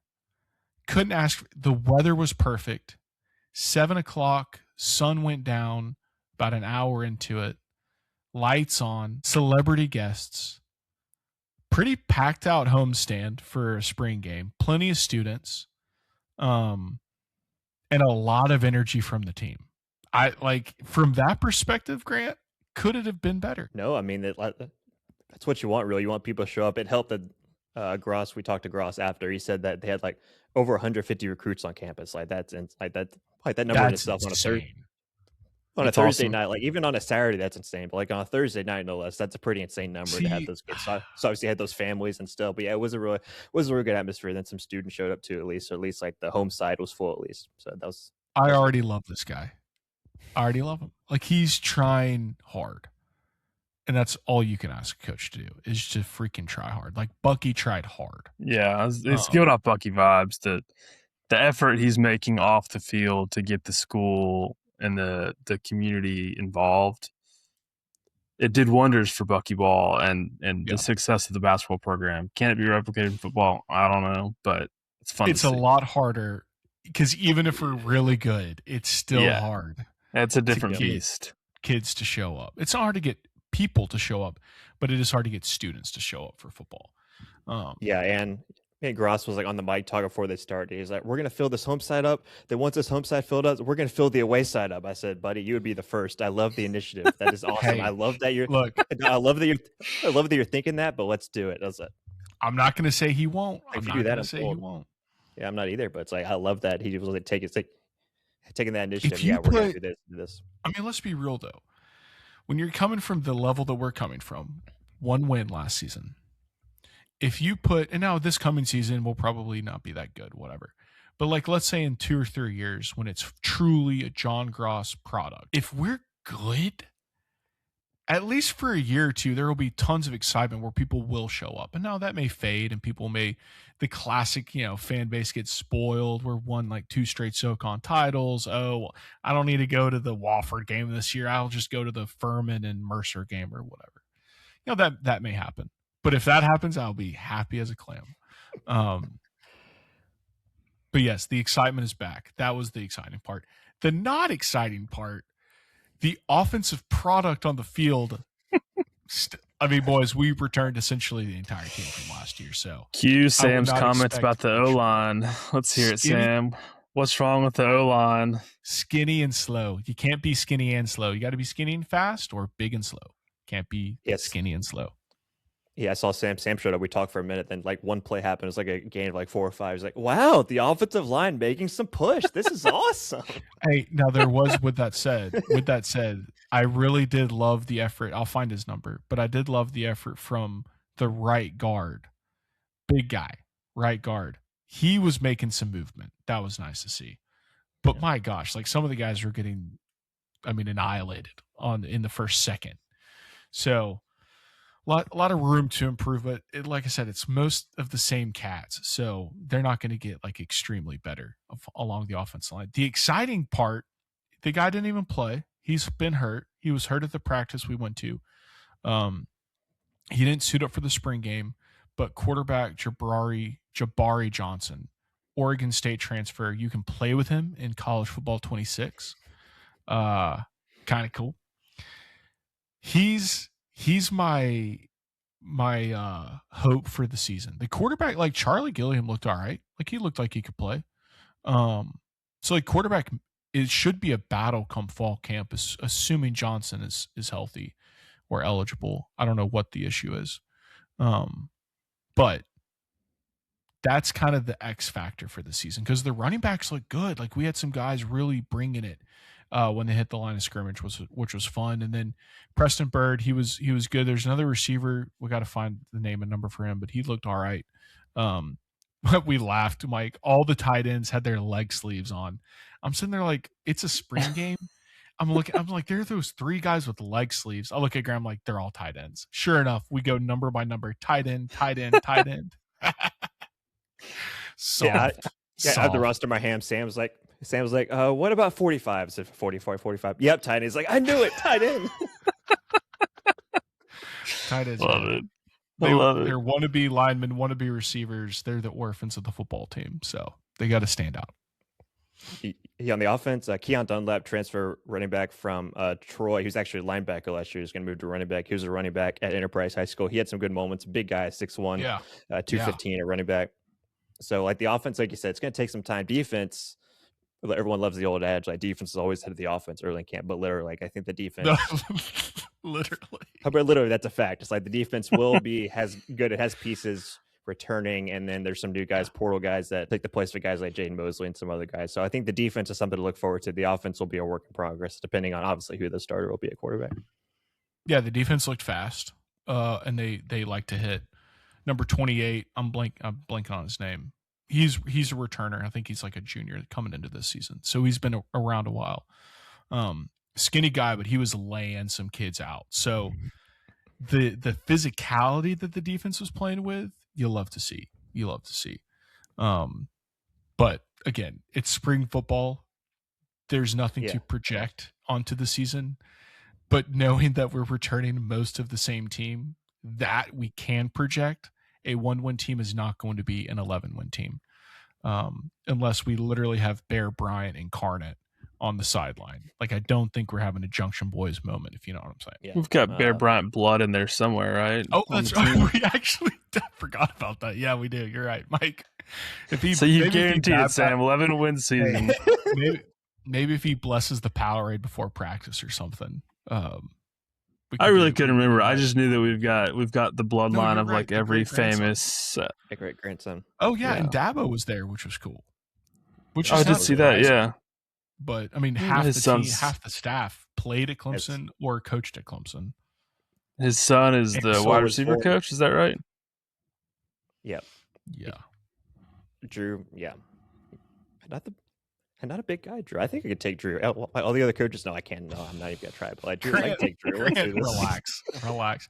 Speaker 1: The weather was perfect. 7:00, sun went down about an hour into it. Lights on, celebrity guests. Pretty packed out homestand for a spring game. Plenty of students. And a lot of energy from the team. From that perspective, Grant, could it have been better?
Speaker 2: No, I mean, that's what you want, really. You want people to show up. It helped that Gross, we talked to Gross after. He said that they had over 150 recruits on campus. That number in itself on a Thursday night, even on a Saturday, that's insane. But on a Thursday night, no less, that's a pretty insane number to have those kids. So obviously had those families and still, but yeah, it was a really good atmosphere. Then some students showed up too, at least the home side was full at least. So that was.
Speaker 1: I already love this guy. I already love him. He's trying hard, and that's all you can ask a coach to do is to freaking try hard. Bucky tried hard.
Speaker 3: Yeah, it's giving off Bucky vibes. The effort he's making off the field to get the school and the community involved, it did wonders for Bucky ball and the success of the basketball program. Can it be replicated in football? I don't know, but it's fun.
Speaker 1: It's a lot harder because even if we're really good, it's still hard.
Speaker 3: It's a different beast.
Speaker 1: Kids to show up. It's not hard to get people to show up, but it is hard to get students to show up for football.
Speaker 2: And Gross was on the mic talking before they started. He's like, "We're gonna fill this home side up. Then once this home side filled up, we're gonna fill the away side up." I said, "Buddy, you would be the first. I love the initiative. That is awesome.
Speaker 1: Hey,
Speaker 2: I love that you're.
Speaker 1: Look,
Speaker 2: I love that you're thinking that. But let's do it."
Speaker 1: I'm not gonna say he won't.
Speaker 2: I'm not gonna say he won't. Yeah, I'm not either. But it's I love that he was taking that initiative. We're gonna do this.
Speaker 1: I mean, let's be real though. When you're coming from the level that we're coming from, one win last season. If you and now this coming season will probably not be that good, whatever. But let's say in 2 or 3 years when it's truly a John Gross product, if we're good, at least for a year or two, there will be tons of excitement where people will show up. And now that may fade and the classic, fan base gets spoiled. We're won 2 straight SoCon titles. Oh, I don't need to go to the Wofford game this year. I'll just go to the Furman and Mercer game or whatever. That may happen. But if that happens, I'll be happy as a clam. But yes, the excitement is back. That was the exciting part. The not exciting part, the offensive product on the field. Boys, we returned essentially the entire team from last year. So
Speaker 3: cue Sam's comments about the O-line. Let's hear it, Sam. What's wrong with the O-line?
Speaker 1: Skinny and slow. You can't be skinny and slow. You got to be skinny and fast or big and slow. Can't be skinny and slow.
Speaker 2: Yeah, I saw Sam showed up. We talked for a minute. Then one play happened. It was a gain of 4 or 5. He's like, wow, the offensive line making some push. This is awesome.
Speaker 1: Hey, now there was with that said, I really did love the effort. I'll find his number, but I did love the effort from the right guard. Big guy, right guard. He was making some movement. That was nice to see. But my gosh, like some of the guys were getting, annihilated in the first second. So a lot of room to improve, but like I said, it's most of the same cats. So they're not going to get like extremely better along the offensive line. The exciting part, the guy didn't even play. He's been hurt. He was hurt at the practice we went to. He didn't suit up for the spring game, but quarterback Jabari Johnson, Oregon State transfer. You can play with him in college football 26. Kind of cool. He's my hope for the season. The quarterback, like Charlie Gilliam, looked all right. Like he looked like he could play. So like quarterback, it should be a battle come fall camp, assuming Johnson is healthy or eligible. I don't know what the issue is. But that's kind of the X factor for the season because the running backs look good. Like we had some guys really bringing it when they hit the line of scrimmage, which was fun. And then Preston Bird, he was good. There's another receiver. We got to find the name and number for him, but he looked all right. We laughed, Mike. All the tight ends had their leg sleeves on. I'm sitting there like, it's a spring game. I'm like, there are those three guys with leg sleeves. I look at Graham like they're all tight ends. Sure enough, we go number by number, tight end, tight end, tight end.
Speaker 2: I have the roster in my hand. Sam's like, what about 45? I said 45. Yep, tight end. He's like, I knew it, tight end.
Speaker 1: Tight ends.
Speaker 3: Love it.
Speaker 1: They're wannabe linemen, wannabe receivers. They're the orphans of the football team, so they got to stand out.
Speaker 2: He on the offense, Keon Dunlap, transfer running back from Troy. He was actually a linebacker last year. He's going to move to running back. He was a running back at Enterprise High School. He had some good moments. Big guy, 6'1", 215 at running back. So, like the offense, like you said, it's going to take some time. Defense, everyone loves the old adage, like defense is always ahead of the offense early in camp. But literally, like I think the defense, literally, that's a fact. It's like the defense will be it has pieces returning, and then there's some new guys, portal guys that take the place of guys like Jaden Mosley and some other guys. So I think the defense is something to look forward to. The offense will be a work in progress, depending on obviously who the starter will be at quarterback.
Speaker 1: Yeah, the defense looked fast, and they like to hit. Number 28, I'm blanking on his name. He's a returner. I think he's like a junior coming into this season, so he's been around a while. Skinny guy, but he was laying some kids out. So the physicality that the defense was playing with, you'll love to see. But again, it's spring football. There's nothing to project onto the season. But knowing that we're returning most of the same team, that we can project, a 1-win team is not going to be an 11-win team. Unless we literally have Bear Bryant incarnate on the sideline. Like, I don't think we're having a Junction Boys moment, if you know what I'm saying.
Speaker 3: Yeah. We've got Bear Bryant blood in there somewhere, right?
Speaker 1: Oh, that's right. We actually forgot about that. Yeah, we do. You're right, Mike.
Speaker 3: So you guarantee it, Sam. 11-win season.
Speaker 1: Maybe if he blesses the Powerade before practice or something.
Speaker 3: I really couldn't remember. I just knew that we've got the bloodline of like every famous
Speaker 2: great grandson.
Speaker 1: Oh yeah, and Dabo was there, which was cool.
Speaker 3: I did see that, yeah.
Speaker 1: But I mean, half the team, half the staff played at Clemson or coached at Clemson.
Speaker 3: His son is the wide receiver coach. Is that right?
Speaker 2: Yeah.
Speaker 1: Yeah.
Speaker 2: Drew. Yeah. Not a big guy, Drew. I think I could take Drew. All the other coaches, no, I can't. No, I'm not even gonna try. But like, Drew, I can take Drew.
Speaker 1: Relax.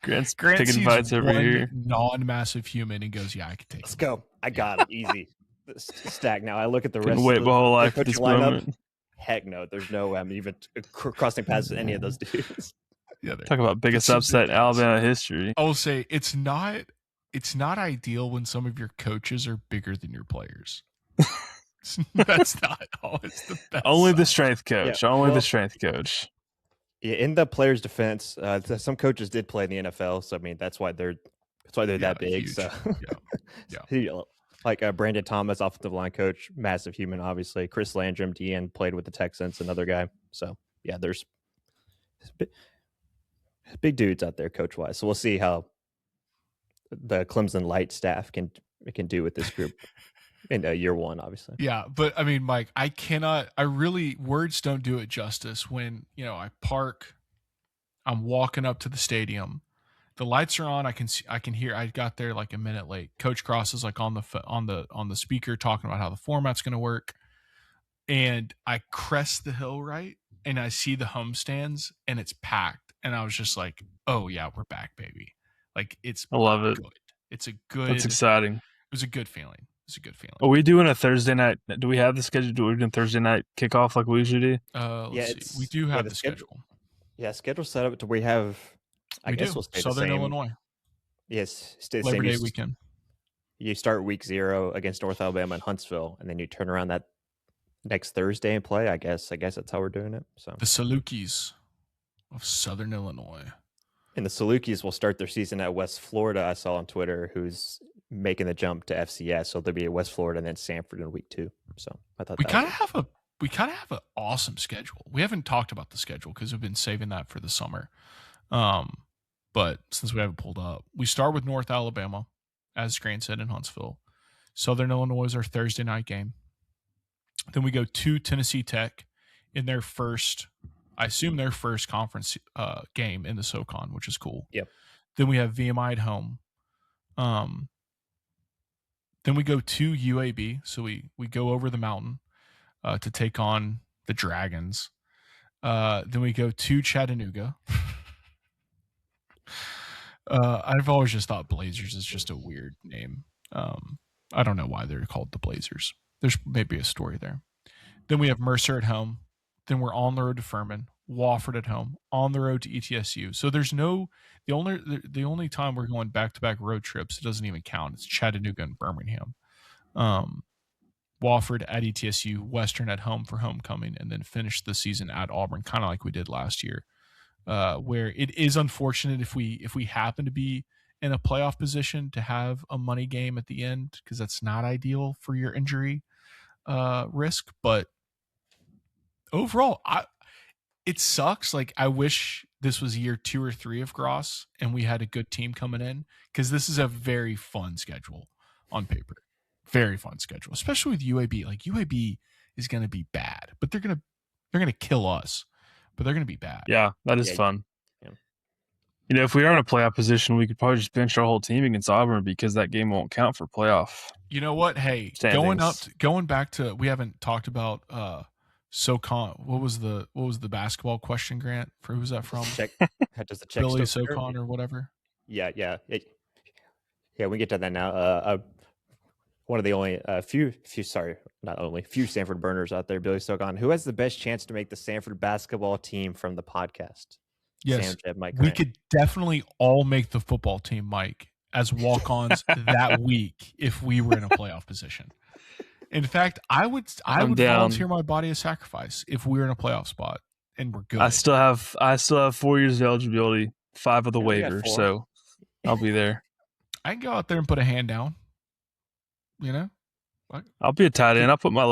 Speaker 3: Grant's taking fights every year.
Speaker 1: Non-massive human and goes, yeah, I can take.
Speaker 2: Let's go. I got it. Easy. Stack. Now I look at the rest.
Speaker 3: Wait my whole life for this moment.
Speaker 2: Heck no. There's no even crossing paths with any of those dudes.
Speaker 3: Yeah, talk about biggest upset in Alabama history.
Speaker 1: I will say it's not ideal when some of your coaches are bigger than your players. That's not always the best.
Speaker 3: Only the strength coach. The strength coach.
Speaker 2: Yeah, in the players' defense, some coaches did play in the NFL, so I mean that's why they're that big. Huge. So yeah. Like Brandon Thomas, offensive line coach, massive human, obviously. Chris Landrum, DN, played with the Texans, another guy. So yeah, there's big dudes out there, coach wise. So we'll see how the Clemson Light staff can do with this group. In year one, obviously.
Speaker 1: Yeah, but I mean, Mike, words don't do it justice when, I park, I'm walking up to the stadium, the lights are on, I can hear, I got there like a minute late. Coach Cross is like on the speaker talking about how the format's going to work. and I crest the hill right, and I see the homestands, and it's packed, and I was just like, "Oh yeah, we're back, baby!" Like
Speaker 3: I love it.
Speaker 1: Good. It's a good.
Speaker 3: That's exciting.
Speaker 1: It was a good feeling. It's a good feeling.
Speaker 3: Are we doing a Thursday night? Do we have the schedule? Do we do a Thursday night kickoff like we usually do?
Speaker 1: Let's see. We do have the schedule.
Speaker 2: Yeah, schedule set up to we have. I guess we'll stay
Speaker 1: Southern
Speaker 2: the same.
Speaker 1: Illinois.
Speaker 2: Yes, stay the
Speaker 1: Labor
Speaker 2: same.
Speaker 1: Day weekend.
Speaker 2: You start week 0 against North Alabama and Huntsville, and then you turn around that next Thursday and play. I guess that's how we're doing it. So
Speaker 1: the Salukis of Southern Illinois.
Speaker 2: And the Salukis will start their season at West Florida. I saw on Twitter who's making the jump to FCS, so they'll be at West Florida and then Samford in week 2. So I thought
Speaker 1: we kind of have an awesome schedule. We haven't talked about the schedule because we've been saving that for the summer. But since we haven't pulled up, we start with North Alabama, as Grant said, in Huntsville. Southern Illinois is our Thursday night game. Then we go to Tennessee Tech in their first conference game in the SoCon, which is cool.
Speaker 2: Yep.
Speaker 1: Then we have VMI at home. Then we go to UAB, so we go over the mountain to take on the Dragons. Then we go to Chattanooga. I've always just thought Blazers is just a weird name. I don't know why they're called the Blazers. There's maybe a story there. Then we have Mercer at home. Then we're on the road to Furman, Wofford at home, on the road to ETSU. So there's the only time we're going back-to-back road trips, it doesn't even count. It's Chattanooga and Birmingham. Wofford at ETSU, Western at home for homecoming, and then finish the season at Auburn, kind of like we did last year. Where it is unfortunate if we happen to be in a playoff position to have a money game at the end, because that's not ideal for your injury risk. But overall, it sucks. Like, I wish this was year 2 or 3 of Gross and we had a good team coming in, because this is a very fun schedule on paper. Very fun schedule, especially with UAB. Like, UAB is going to be bad, but they're going to kill us. But they're going to be bad.
Speaker 3: Yeah, that is fun. Yeah. You know, if we are in a playoff position, we could probably just bench our whole team against Auburn, because that game won't count for playoff.
Speaker 1: You know what? Hey, going back to, we haven't talked about SoCon. What was the basketball question, Grant? For who's that from?
Speaker 2: Does the check
Speaker 1: Billy SoCon or whatever?
Speaker 2: Yeah. We get to that now. One of the only few Samford burners out there, Billy Stogan, who has the best chance to make the Samford basketball team from the podcast.
Speaker 1: Yes, we could definitely all make the football team, Mike, as walk-ons that week if we were in a playoff position. In fact, I would volunteer my body as sacrifice if we were in a playoff spot and we're good.
Speaker 3: I still have 4 years of eligibility, 5 of the waiver, so I'll be there.
Speaker 1: I can go out there and put a hand down. You know,
Speaker 3: I'll be a tight end. I'll put my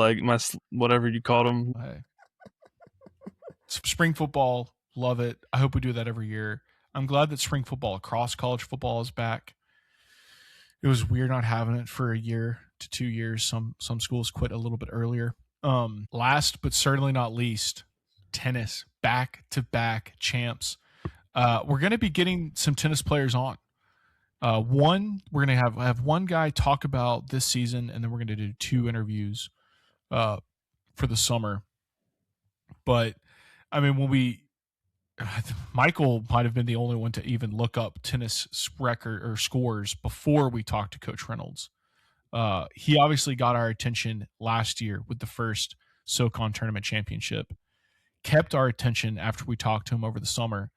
Speaker 3: whatever you called them.
Speaker 1: Hey. Spring football, love it. I hope we do that every year. I'm glad that spring football across college football is back. It was weird not having it for a year to 2 years. Some schools quit a little bit earlier. Last but certainly not least, tennis, back-to-back champs. We're going to be getting some tennis players on. We're going to have one guy talk about this season, and then we're going to do 2 interviews for the summer. But I mean, Michael might have been the only one to even look up tennis record or scores before we talked to Coach Reynolds. He obviously got our attention last year with the first SoCon tournament championship, kept our attention after we talked to him over the summer.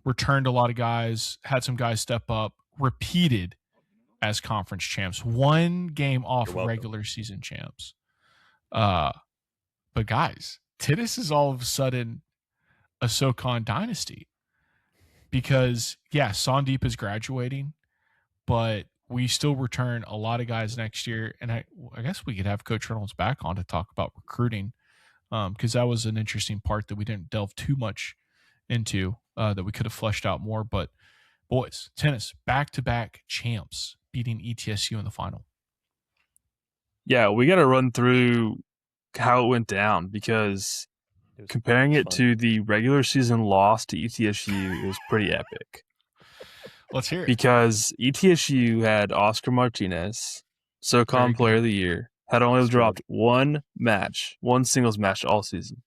Speaker 1: Returned a lot of guys, had some guys step up, repeated as conference champs, 1 game off of regular season champs. But guys, tennis is all of a sudden a SoCon dynasty, because Sandeep is graduating, but we still return a lot of guys next year. And I guess we could have Coach Reynolds back on to talk about recruiting, because that was an interesting part that we didn't delve too much into, that we could have fleshed out more. But boys, tennis, back-to-back champs, beating ETSU in the final.
Speaker 3: Yeah, we got to run through how it went down, because comparing it to the regular season loss to ETSU, it was pretty epic.
Speaker 1: Let's hear it.
Speaker 3: Because ETSU had Oscar Martinez, SoCon Player of the Year, Had only dropped one singles match all season.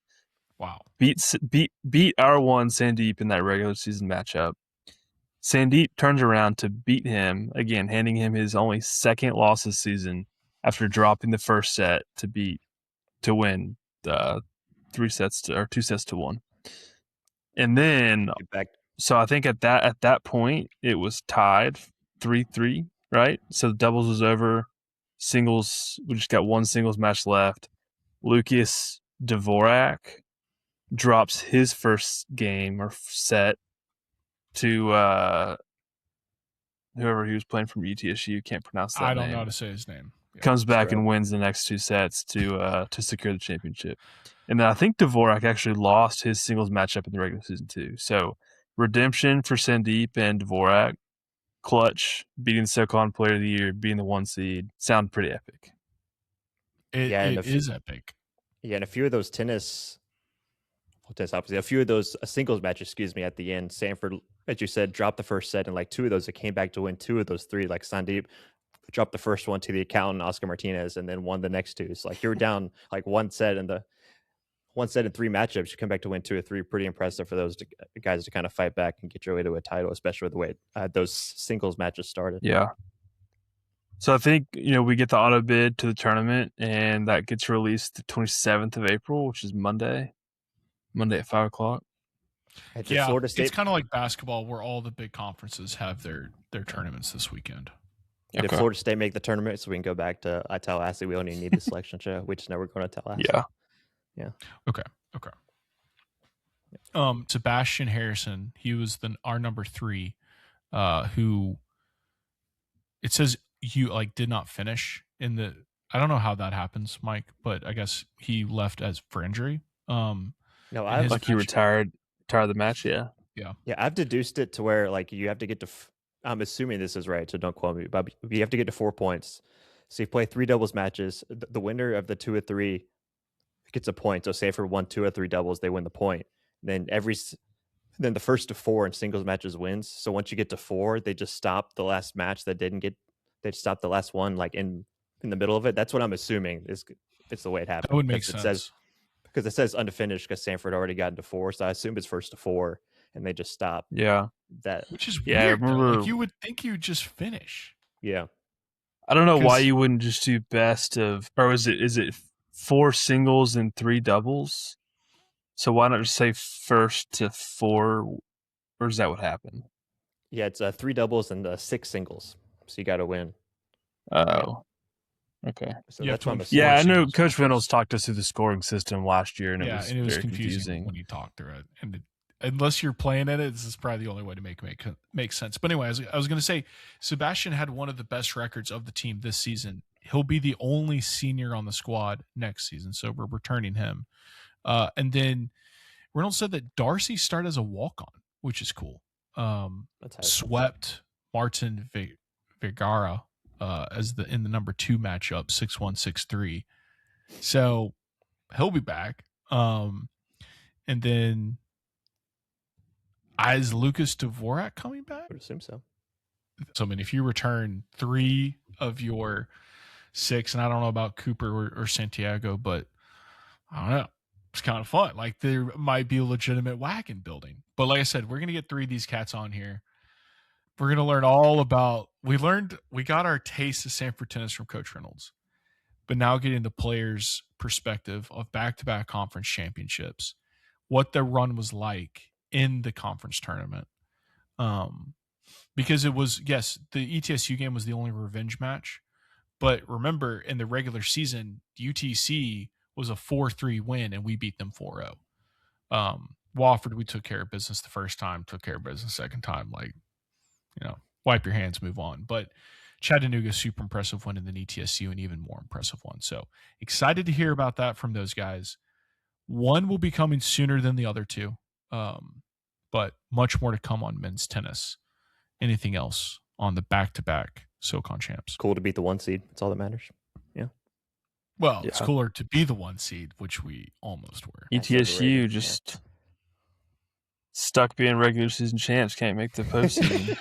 Speaker 1: Wow.
Speaker 3: Beat our one Sandeep in that regular season matchup. Sandeep turns around to beat him again, handing him his only second loss this season after dropping the first set to win 2 sets to 1. And then, so I think at that point it was tied 3-3, right? So the doubles was over. Singles, we just got one singles match left. Lucas Dvorak drops his first game or set to whoever he was playing from UTSU. Can't pronounce that name.
Speaker 1: I don't know how to say his name.
Speaker 3: Yeah, comes back and wins the next 2 sets to secure the championship. And then I think Dvorak actually lost his singles matchup in the regular season too. So redemption for Sandeep and Dvorak. Clutch, beating the SoCon Player of the Year, being the 1 seed. Sound pretty epic.
Speaker 1: It is epic.
Speaker 2: Yeah, and a few of those a few of those singles matches, at the end, Samford, as you said, dropped the first set, and like 2 of those, it came back to win 2 of those 3. Like Sandeep dropped the first one to the accountant, Oscar Martinez, and then won the next 2. So like you were down like 1 set in 3 matchups, you come back to win 2 or 3. Pretty impressive for those guys to kind of fight back and get your way to a title, especially with the way those singles matches started.
Speaker 3: Yeah. So I think, we get the auto bid to the tournament, and that gets released the 27th of April, which is Monday at 5 o'clock.
Speaker 1: Yeah, Florida State, it's kind of like basketball where all the big conferences have their tournaments this weekend.
Speaker 2: Did Florida State make the tournament so we can go back to Tallahassee? We don't even need the selection show. We just know we're going to Tallahassee.
Speaker 3: Yeah.
Speaker 1: Okay. Sebastian Harrison, he was our number 3, who it says you did not finish in the. I don't know how that happens, Mike, but I guess he left for injury.
Speaker 2: No,
Speaker 3: he retired the match. Yeah.
Speaker 2: I've deduced it to where you have to get to. I'm assuming this is right, so don't quote me. But you have to get to 4 points. So you play 3 doubles matches. The winner of the 2 or 3 gets a point. So say for 1, 2, or 3 doubles, they win the point. Then the first to 4 in singles matches wins. So once you get to 4, they just stop the last match that didn't get. They stop the last one in the middle of it. That's what I'm assuming is it's the way it happened.
Speaker 1: That would make sense.
Speaker 2: Because it says unfinished because Samford already got into 4, so I assume it's first to 4, and they just stop.
Speaker 3: Yeah,
Speaker 1: which is weird. I remember, you would think you would just finish.
Speaker 2: Yeah,
Speaker 3: I don't know why you wouldn't just do best of, or is it 4 singles and 3 doubles? So why not just say first to 4, or is that what happened?
Speaker 2: Yeah, it's 3 doubles and 6 singles, so you got to win.
Speaker 3: Oh. Okay.
Speaker 2: So that's
Speaker 3: I know Coach Reynolds talked us through the scoring system last year, and it was very confusing
Speaker 1: when you talked through it. And unless you're playing in it, this is probably the only way to make sense. But anyway, I was going to say, Sebastian had one of the best records of the team this season. He'll be the only senior on the squad next season, so we're returning him. And then Reynolds said that Darcy started as a walk-on, which is cool. Swept Martin Vergara in the number 2 matchup, 6-1, 6-3. So he'll be back. And then is Lucas Dvorak coming back?
Speaker 2: I would assume so.
Speaker 1: So, I mean, if you return 3 of your 6, and I don't know about Cooper or Santiago, but I don't know. It's kind of fun. There might be a legitimate wagon building. But like I said, we're going to get 3 of these cats on here. We're going to learn all about. We got our taste of Samford tennis from Coach Reynolds, but now getting the players' perspective of back-to-back conference championships, what their run was like in the conference tournament. Because it was, yes, the ETSU game was the only revenge match, but remember in the regular season, UTC was a 4-3 win and we beat them 4-0. Wofford, we took care of business the first time, took care of business the second time, wipe your hands, move on. But Chattanooga, super impressive one, and then ETSU, an even more impressive one. So excited to hear about that from those guys. One will be coming sooner than the other 2, but much more to come on men's tennis. Anything else on the back-to-back SoCon champs?
Speaker 2: Cool to beat the 1 seed. That's all that matters. Yeah.
Speaker 1: Well, it's cooler to be the 1 seed, which we almost were.
Speaker 3: ETSU just stuck being regular season champs. Can't make the postseason.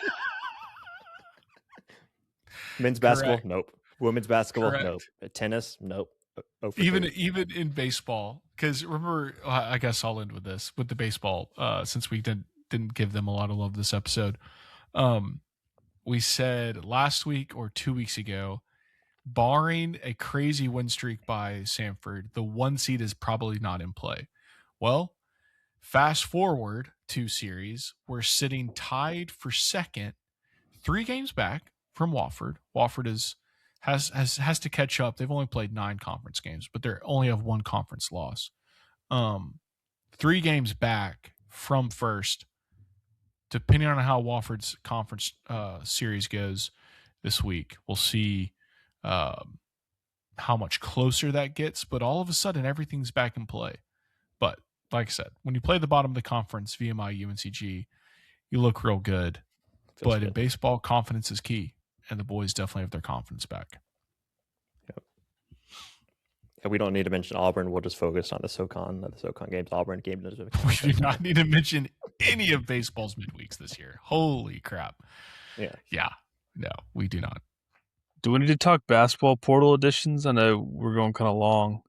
Speaker 2: Men's basketball? Nope. Women's basketball, correct. Nope. Tennis, nope.
Speaker 1: Even in baseball, because remember, I guess I'll end with this with the baseball. Since we didn't give them a lot of love this episode, we said last week or 2 weeks ago, barring a crazy win streak by Samford, the 1 seed is probably not in play. Well, fast forward 2 series, we're sitting tied for second, 3 games back from Wofford. Wofford has to catch up. They've only played 9 conference games, but they only have 1 conference loss. 3 games back from first. Depending on how Wofford's conference series goes this week, we'll see how much closer that gets. But all of a sudden, everything's back in play. But like I said, when you play the bottom of the conference, VMI, UNCG, you look real good. But good. In baseball, confidence is key, and the boys definitely have their confidence back.
Speaker 2: Yep. Yeah, we don't need to mention Auburn. We'll just focus on the SoCon games. Auburn game.
Speaker 1: We do not need to mention any of baseball's midweeks this year. Holy crap! Yeah. No, we do not.
Speaker 3: Do we need to talk basketball portal editions? I know we're going kind of long.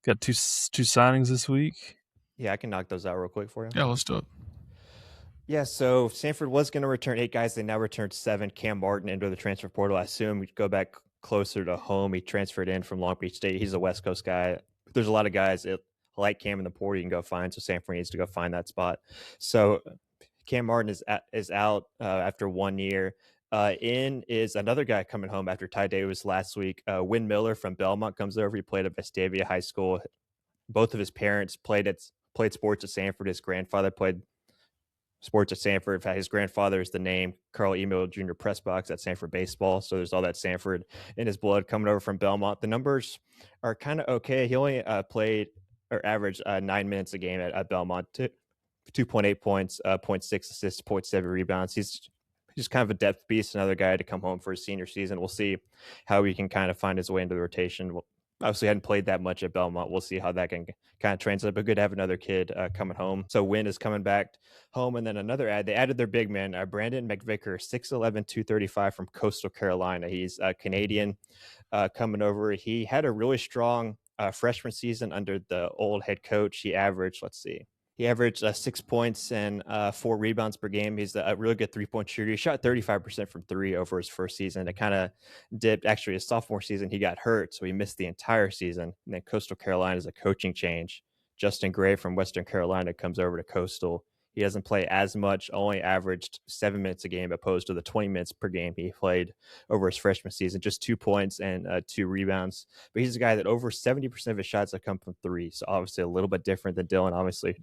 Speaker 3: Got two signings this week.
Speaker 2: Yeah, I can knock those out real quick for you.
Speaker 1: Yeah, let's do it.
Speaker 2: Yeah, so Samford was going to return 8 guys. They now returned 7. Cam Martin into the transfer portal. I assume we'd go back closer to home. He transferred in from Long Beach State. He's a West Coast guy. There's a lot of guys that like Cam in the portal you can go find, so Samford needs to go find that spot. So Cam Martin is out after 1 year. In is another guy coming home after Ty Davis last week. Wynn Miller from Belmont comes over. He played at Vestavia High School. Both of his parents played sports at Samford. His grandfather played sports at Samford. In fact, his grandfather is the name Carl Emil Jr. Pressbox at Samford baseball. So there's all that Samford in his blood coming over from Belmont. The numbers are kind of okay. He only played or averaged 9 minutes a game at Belmont. 2.8 points, 0.6 assists, 0.7 rebounds. He's kind of a depth beast, another guy to come home for his senior season. We'll see how he can kind of find his way into the rotation. Obviously hadn't played that much at Belmont. We'll see how that can kind of translate, but good to have another kid coming home. So Wynn is coming back home. And then another they added their big man, Brandon McVicker, 6'11", 235 from Coastal Carolina. He's Canadian coming over. He had a really strong freshman season under the old head coach. He averaged 6 points and 4 rebounds per game. He's a really good 3-point shooter. He shot 35% from 3 over his first season. It kind of dipped. Actually, his sophomore season, he got hurt, so he missed the entire season. And then Coastal Carolina is a coaching change. Justin Gray from Western Carolina comes over to Coastal. He doesn't play as much, only averaged 7 minutes a game opposed to the 20 minutes per game he played over his freshman season, just 2 points and 2 rebounds. But he's a guy that over 70% of his shots have come from 3. So obviously a little bit different than Dylan, obviously,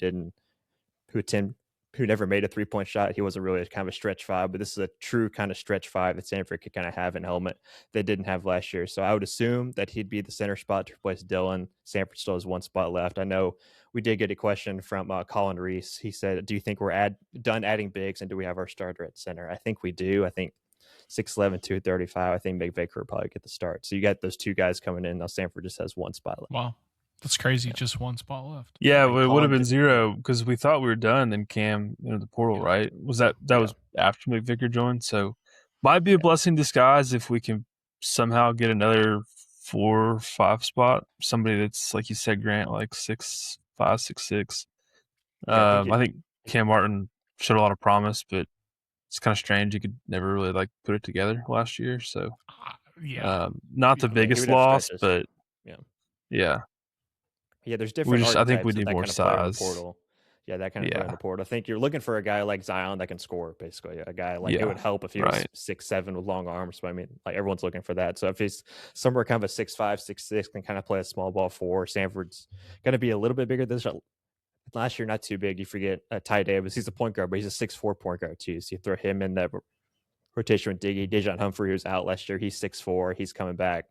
Speaker 2: who never made a 3-point shot. He wasn't really kind of a stretch 5, but this is a true kind of stretch 5 that Samford could kind of have in helmet they didn't have last year. So I would assume that he'd be the center spot to replace Dylan. Samford still has 1 spot left. I know we did get a question from Colin Reese. He said, do you think we're done adding bigs, and do we have our starter at center? I think we do. I think 6'11", 235. I think McVicker will probably get the start. So you got those 2 guys coming in. Now Samford just has 1 spot left.
Speaker 1: Wow. That's crazy. Yeah. Just 1 spot left.
Speaker 3: Yeah, it would have been 0 because we thought we were done. Then Cam into the portal, right? Was that was after McVicker joined? So might be a blessing in disguise if we can somehow get another 4 or 5 spot. Somebody that's, like you said, Grant, like 6'5", 6'6". I think Cam Martin showed a lot of promise, but it's kind of strange. He could never really put it together last year. So not the biggest loss, but yeah.
Speaker 2: Yeah, there's different.
Speaker 3: I think we need more size.
Speaker 2: Yeah, that kind of player in the portal. I think you're looking for a guy like Zion that can score, basically. A guy it would help if he was 6'7" with long arms. But I mean, everyone's looking for that. So if he's somewhere kind of a 6'5", 6'6", can kind of play a small ball 4. Samford's going to be a little bit bigger this last year. Not too big. You forget Ty Davis. He's a point guard, but he's a 6'4" point guard too. So you throw him in that rotation with Diggy. Dejon Humphrey, who's out last year, he's 6'4". He's coming back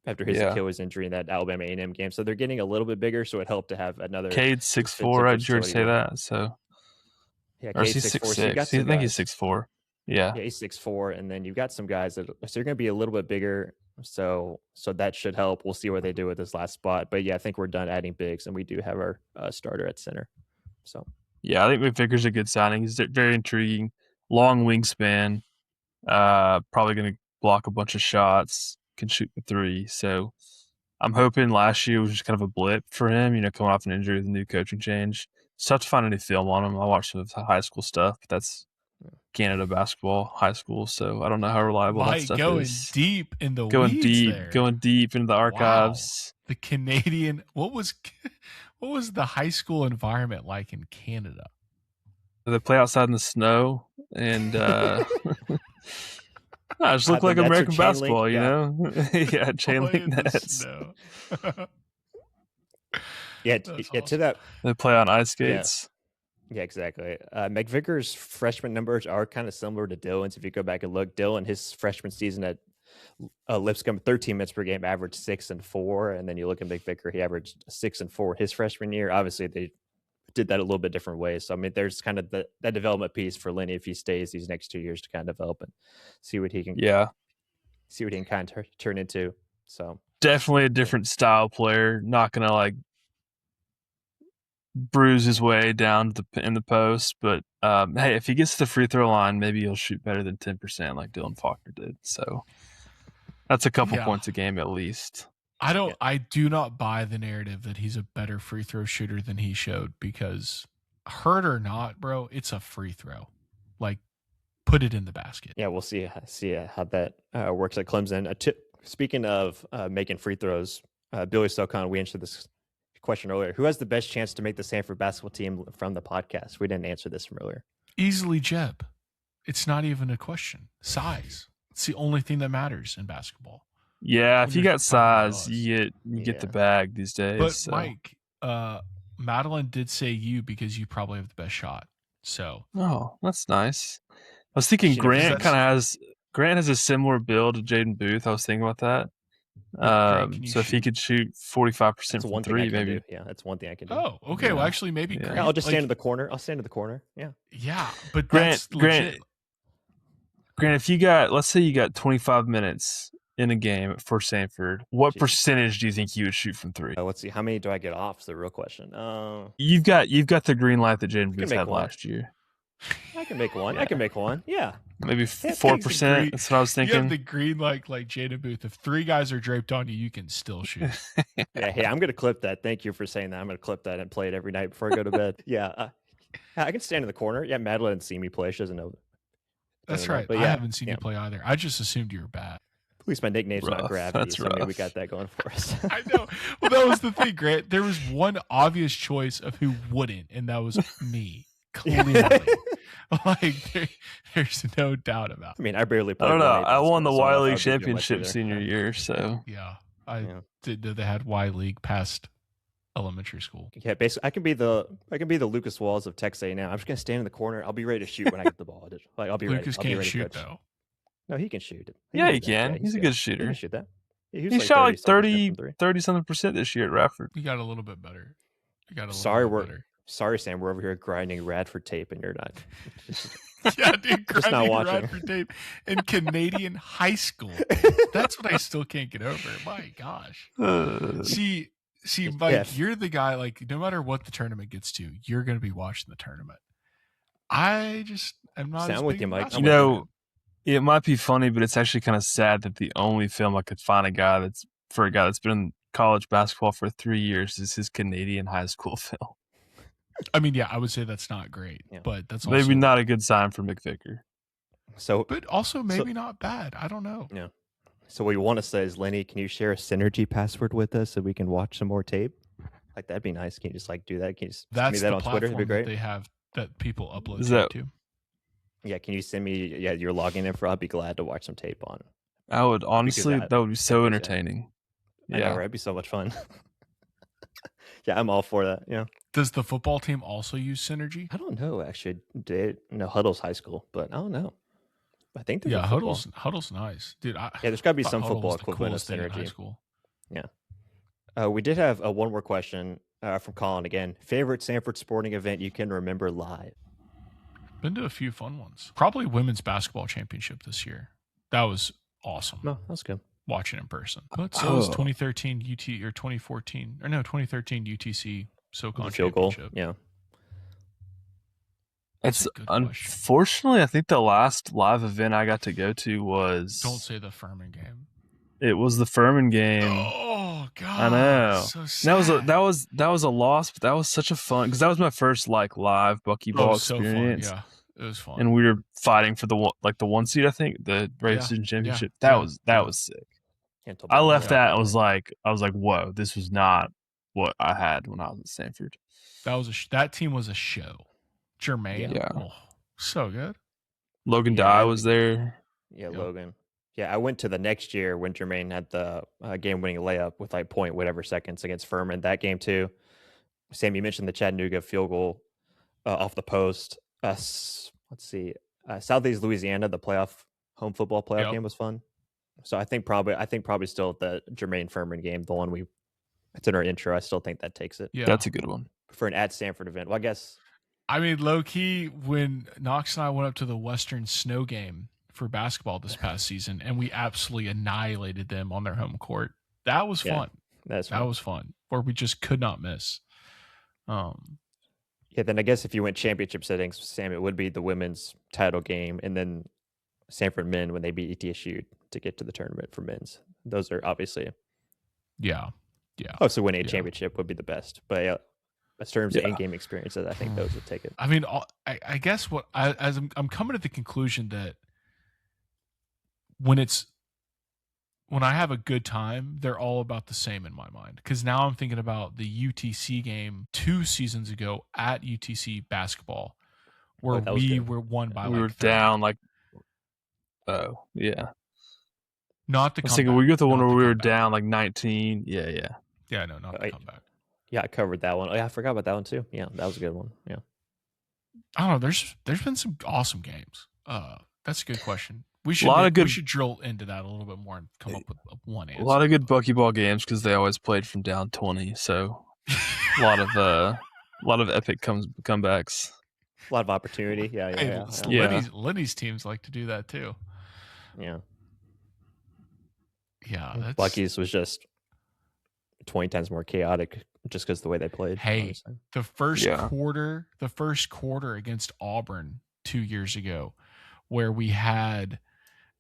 Speaker 2: after his Achilles injury in that Alabama A&M game. So they're getting a little bit bigger, so it helped to have another.
Speaker 3: Cade's 6'4", I heard say that. So
Speaker 2: yeah, Cade's 6'4". So
Speaker 3: I think he's 6'4". Yeah,
Speaker 2: he's 6'4", and then you've got some guys that they're going to be a little bit bigger. So that should help. We'll see what they do with this last spot. But yeah, I think we're done adding bigs, and we do have our starter at center. So
Speaker 3: yeah, I think McVicker's a good signing. He's very intriguing, long wingspan, probably going to block a bunch of shots. can shoot the three. So I'm hoping last year was just kind of a blip for him, coming off an injury with a new coaching change. It's tough to find any film on him. I watched some of the high school stuff, but that's Canada basketball, high school, so I don't know how reliable that stuff is.
Speaker 1: Deep in the weeds there.
Speaker 3: Going deep into the archives.
Speaker 1: Wow. The Canadian, what was the high school environment like in Canada?
Speaker 3: They play outside in the snow, and I just look like American basketball, yeah, chain link nets.
Speaker 2: To that.
Speaker 3: They play on ice skates.
Speaker 2: Yeah, exactly. McVicker's freshman numbers are kind of similar to Dylan's. If you go back and look, Dylan, his freshman season at Lipscomb, 13 minutes per game, averaged 6 and 4. And then you look at McVicker, he averaged 6 and 4 his freshman year. Obviously, they did that a little bit different ways. So, I mean, there's kind of that development piece for Lenny if he stays these next 2 years to kind of develop and see what he can kind of turn into. So
Speaker 3: definitely a different style player. Not going to bruise his way down in the post, but hey, if he gets to the free throw line, maybe he'll shoot better than 10% like Dylan Faulkner did. So that's a couple points a game at least.
Speaker 1: I do not buy the narrative that he's a better free throw shooter than he showed, because hurt or not, bro, it's a free throw. Put it in the basket.
Speaker 2: Yeah, we'll see how that works at Clemson. Speaking of making free throws, Billy Socon, we answered this question earlier. Who has the best chance to make the Samford basketball team from the podcast? We didn't answer this from earlier.
Speaker 1: Easily Jeb. It's not even a question. Size. It's the only thing that matters in basketball.
Speaker 3: Yeah, if you got size, you get the bag these days.
Speaker 1: But
Speaker 3: so.
Speaker 1: Mike, Madeline did say you because you probably have the best shot. So
Speaker 3: that's nice. I was thinking Grant has a similar build to Jaden Booth. I was thinking about that. So if he could shoot 45% from three, maybe.
Speaker 2: Yeah, that's one thing I can do.
Speaker 1: Oh, okay. Yeah. Well, actually, maybe Grant,
Speaker 2: I'll just stand in the corner. I'll stand in the corner. Yeah.
Speaker 1: Yeah, but Grant,
Speaker 3: if let's say you got 25 minutes in a game for Samford, what percentage do you think you would shoot from three?
Speaker 2: Let's see. How many do I get off? Is the real question.
Speaker 3: You've got the green light that Jaden Booth had last year.
Speaker 2: I can make one. I can make one. Yeah.
Speaker 3: Maybe 4%. That's what I was thinking.
Speaker 1: You have the green like Jaden Booth. If 3 guys are draped on you, you can still shoot.
Speaker 2: Yeah. Hey, I'm going to clip that. Thank you for saying that. I'm going to clip that and play it every night before I go to bed. Yeah. I can stand in the corner. Yeah. Madeline didn't see me play. She doesn't know.
Speaker 1: That's right. But I haven't seen you play either. I just assumed you were bad.
Speaker 2: At least my nickname's not Gravity.
Speaker 3: That's
Speaker 2: so maybe we got that going for us.
Speaker 1: I know. Well, that was the thing, Grant. There was one obvious choice of who wouldn't, and that was me. Clearly. There's no doubt about it.
Speaker 2: I mean, I barely played.
Speaker 3: I don't know. I won the Y League championship senior year, so
Speaker 1: yeah, I did. They had Y League past elementary school.
Speaker 2: Yeah, basically, I can be the Lucas Walls of Texas A&M. I'm just gonna stand in the corner. I'll be ready to shoot when I get the ball. I'll be
Speaker 1: Lucas
Speaker 2: ready.
Speaker 1: Lucas can't shoot though.
Speaker 2: No, he can shoot it.
Speaker 3: He can. He's a good shooter.
Speaker 2: He can shoot that.
Speaker 3: He shot like 30-something% this year at Radford.
Speaker 1: He got a little bit better.
Speaker 2: Sorry, Sam. We're over here grinding Radford tape, and you're not.
Speaker 1: Yeah, dude, grinding Radford tape in Canadian high school. That's what I still can't get over. My gosh. See, Mike, you're the guy. No matter what the tournament gets to, you're going to be watching the tournament. I just am not.
Speaker 2: Sound with you, Mike.
Speaker 3: It might be funny, but it's actually kind of sad that the only film I could find a guy that's been in college basketball for 3 years is his Canadian high school film.
Speaker 1: I mean, yeah, I would say that's not great, but that's also,
Speaker 3: maybe not a good sign for McVicker.
Speaker 2: But
Speaker 1: also maybe not bad. I don't know.
Speaker 2: Yeah. So what you want to say is, Lenny, can you share a Synergy password with us so we can watch some more tape? That'd be nice. Can you just do that? Can you just send me that on Twitter? That'd be great.
Speaker 1: They have that people upload to.
Speaker 2: Yeah, can you send me your login info? I'd be glad to watch some tape on.
Speaker 3: I would honestly, that would be so entertaining.
Speaker 2: I know, right? It'd be so much fun. Yeah, I'm all for that. Yeah.
Speaker 1: Does the football team also use Synergy?
Speaker 2: I don't know. Actually, Huddle's high school, but I don't know. I think
Speaker 1: Huddle's nice, dude.
Speaker 2: There's got to be some football equivalent of Synergy.
Speaker 1: High school.
Speaker 2: Yeah. We did have one more question from Colin again. Favorite Samford sporting event you can remember live?
Speaker 1: Been to a few fun ones. Probably women's basketball championship this year. That was awesome.
Speaker 2: No, that's good.
Speaker 1: Watching in person. But so was 2013 UT or 2014 or no 2013 UTC SoCon
Speaker 2: field
Speaker 1: championship.
Speaker 2: Goal. Yeah.
Speaker 3: It's unfortunately, I think the last live event I got to go to was.
Speaker 1: Don't say the Furman game.
Speaker 3: It was the Furman game.
Speaker 1: Oh God!
Speaker 3: I know.
Speaker 1: So sad.
Speaker 3: That was a loss, but that was such a fun because that was my first like live buckyball experience.
Speaker 1: So fun. Yeah, it was fun.
Speaker 3: And we were fighting for the 1 seed, I think, the regular season championship. That was sick. I left that. I was like, whoa, this was not what I had when I was at Samford.
Speaker 1: That team was a show. Jermaine, so good.
Speaker 3: Logan Dye was there.
Speaker 2: Yeah, Logan. Yeah, I went to the next year when Jermaine had the game-winning layup with like point whatever seconds against Furman. That game too. Sam, you mentioned the Chattanooga field goal off the post. Let's see, Southeast Louisiana, the home football playoff game was fun. So I think probably still the Jermaine Furman game, the one it's in our intro. I still think that takes it.
Speaker 3: Yeah, that's a good one
Speaker 2: for an at Samford event. Well, I guess.
Speaker 1: I mean, low key, when Knox and I went up to the Western Snow game for basketball this past season, and we absolutely annihilated them on their home court. That was fun. That was fun. Where we just could not miss.
Speaker 2: Yeah, then I guess if you went championship settings, Sam, it would be the women's title game, and then Samford men when they beat ETSU to get to the tournament for men's. Those are obviously, obviously winning a championship would be the best. But in terms of in-game experiences, I think those would take it.
Speaker 1: I mean, I guess I'm coming to the conclusion that when I have a good time, they're all about the same in my mind. Because now I'm thinking about the UTC game 2 seasons ago at UTC basketball, where we were won by
Speaker 3: we were 30. Down like, not the
Speaker 1: comeback.
Speaker 3: I was thinking we got the one where we were down like 19. Yeah,
Speaker 1: no, not the comeback.
Speaker 2: Yeah, I covered that one. Oh, yeah, I forgot about that one too. Yeah, that was a good one. Yeah.
Speaker 1: I don't know. There's been some awesome games. That's a good question. We should drill into that a little bit more and come up with one answer.
Speaker 3: A lot of good buckyball games because they always played from down 20. So a lot of epic comebacks.
Speaker 2: A lot of opportunity. Yeah.
Speaker 1: Lenny's teams like to do that too.
Speaker 2: Yeah.
Speaker 1: Yeah.
Speaker 2: Bucky's was just 20 times more chaotic just because of the way they played.
Speaker 1: Hey, honestly. the first quarter against Auburn 2 years ago, where we had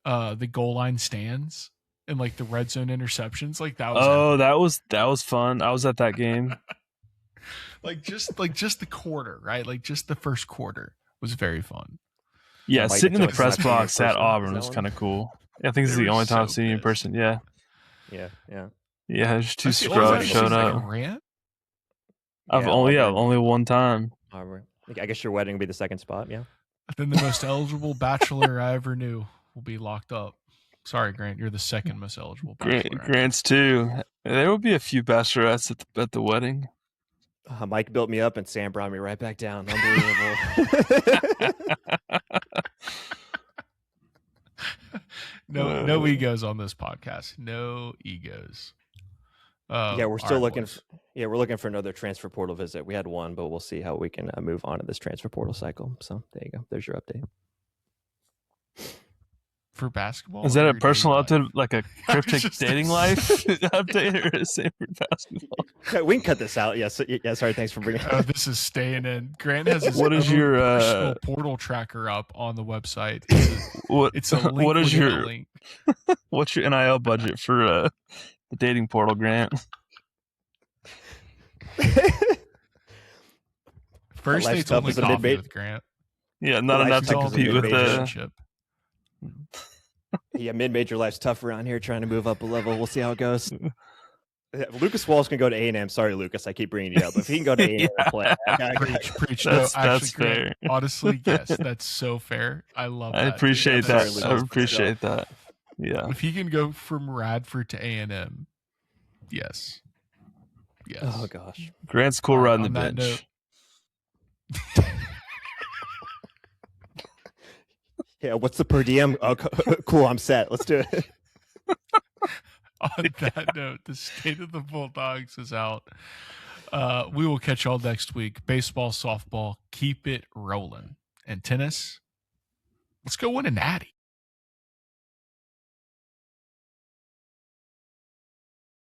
Speaker 1: the goal line stands and like the red zone interceptions, like that was
Speaker 3: that was fun. I was at that game.
Speaker 1: just the quarter, right? Like just the first quarter was very fun.
Speaker 3: Yeah, sitting in the press box at Auburn was kind of cool. I think this is the only time I've seen you in person. Yeah, there's 2 scrubs showing up. I've only one time.
Speaker 2: I guess your wedding will be the second spot. Yeah.
Speaker 1: Then the most eligible bachelor I ever knew will be locked up. Sorry, Grant, you're the second most eligible bachelor.
Speaker 3: Grant's too. There will be a few bachelorettes at the wedding.
Speaker 2: Mike built me up and Sam brought me right back down. Unbelievable.
Speaker 1: No egos on this podcast. No egos.
Speaker 2: We're still looking. We're looking for another transfer portal visit. We had one, but we'll see how we can move on to this transfer portal cycle. So there you go. There's your update
Speaker 1: for basketball.
Speaker 3: Is that a personal update, like a cryptic dating life update, or is it for basketball?
Speaker 2: We can cut this out. Yes. Yeah. Sorry. Thanks for bringing it up.
Speaker 1: This is staying in. Grant has his
Speaker 3: what is your
Speaker 1: personal portal tracker up on the website. It's a link.
Speaker 3: What is your link? What's your NIL budget for the dating portal, Grant?
Speaker 1: First date's only coffee with Grant.
Speaker 3: Yeah, not enough to compete with the.
Speaker 2: Yeah, mid-major life's tough around here. Trying to move up a level. We'll see how it goes. Lucas Walsh can go to A&M. Sorry, Lucas, I keep bringing you up. If he can go to A&M and play,
Speaker 1: preach. That's fair. Honestly, yes, that's so fair. I love that.
Speaker 3: I appreciate that. I appreciate that. Yeah.
Speaker 1: If he can go from Radford to A&M, yes.
Speaker 2: Oh gosh,
Speaker 3: Grant's cool riding the bench.
Speaker 2: Yeah, what's the per diem? Oh, cool, I'm set. Let's do it.
Speaker 1: On that note, the State of the Bulldogs is out. We will catch y'all next week. Baseball, softball, keep it rolling. And tennis, let's go win a natty.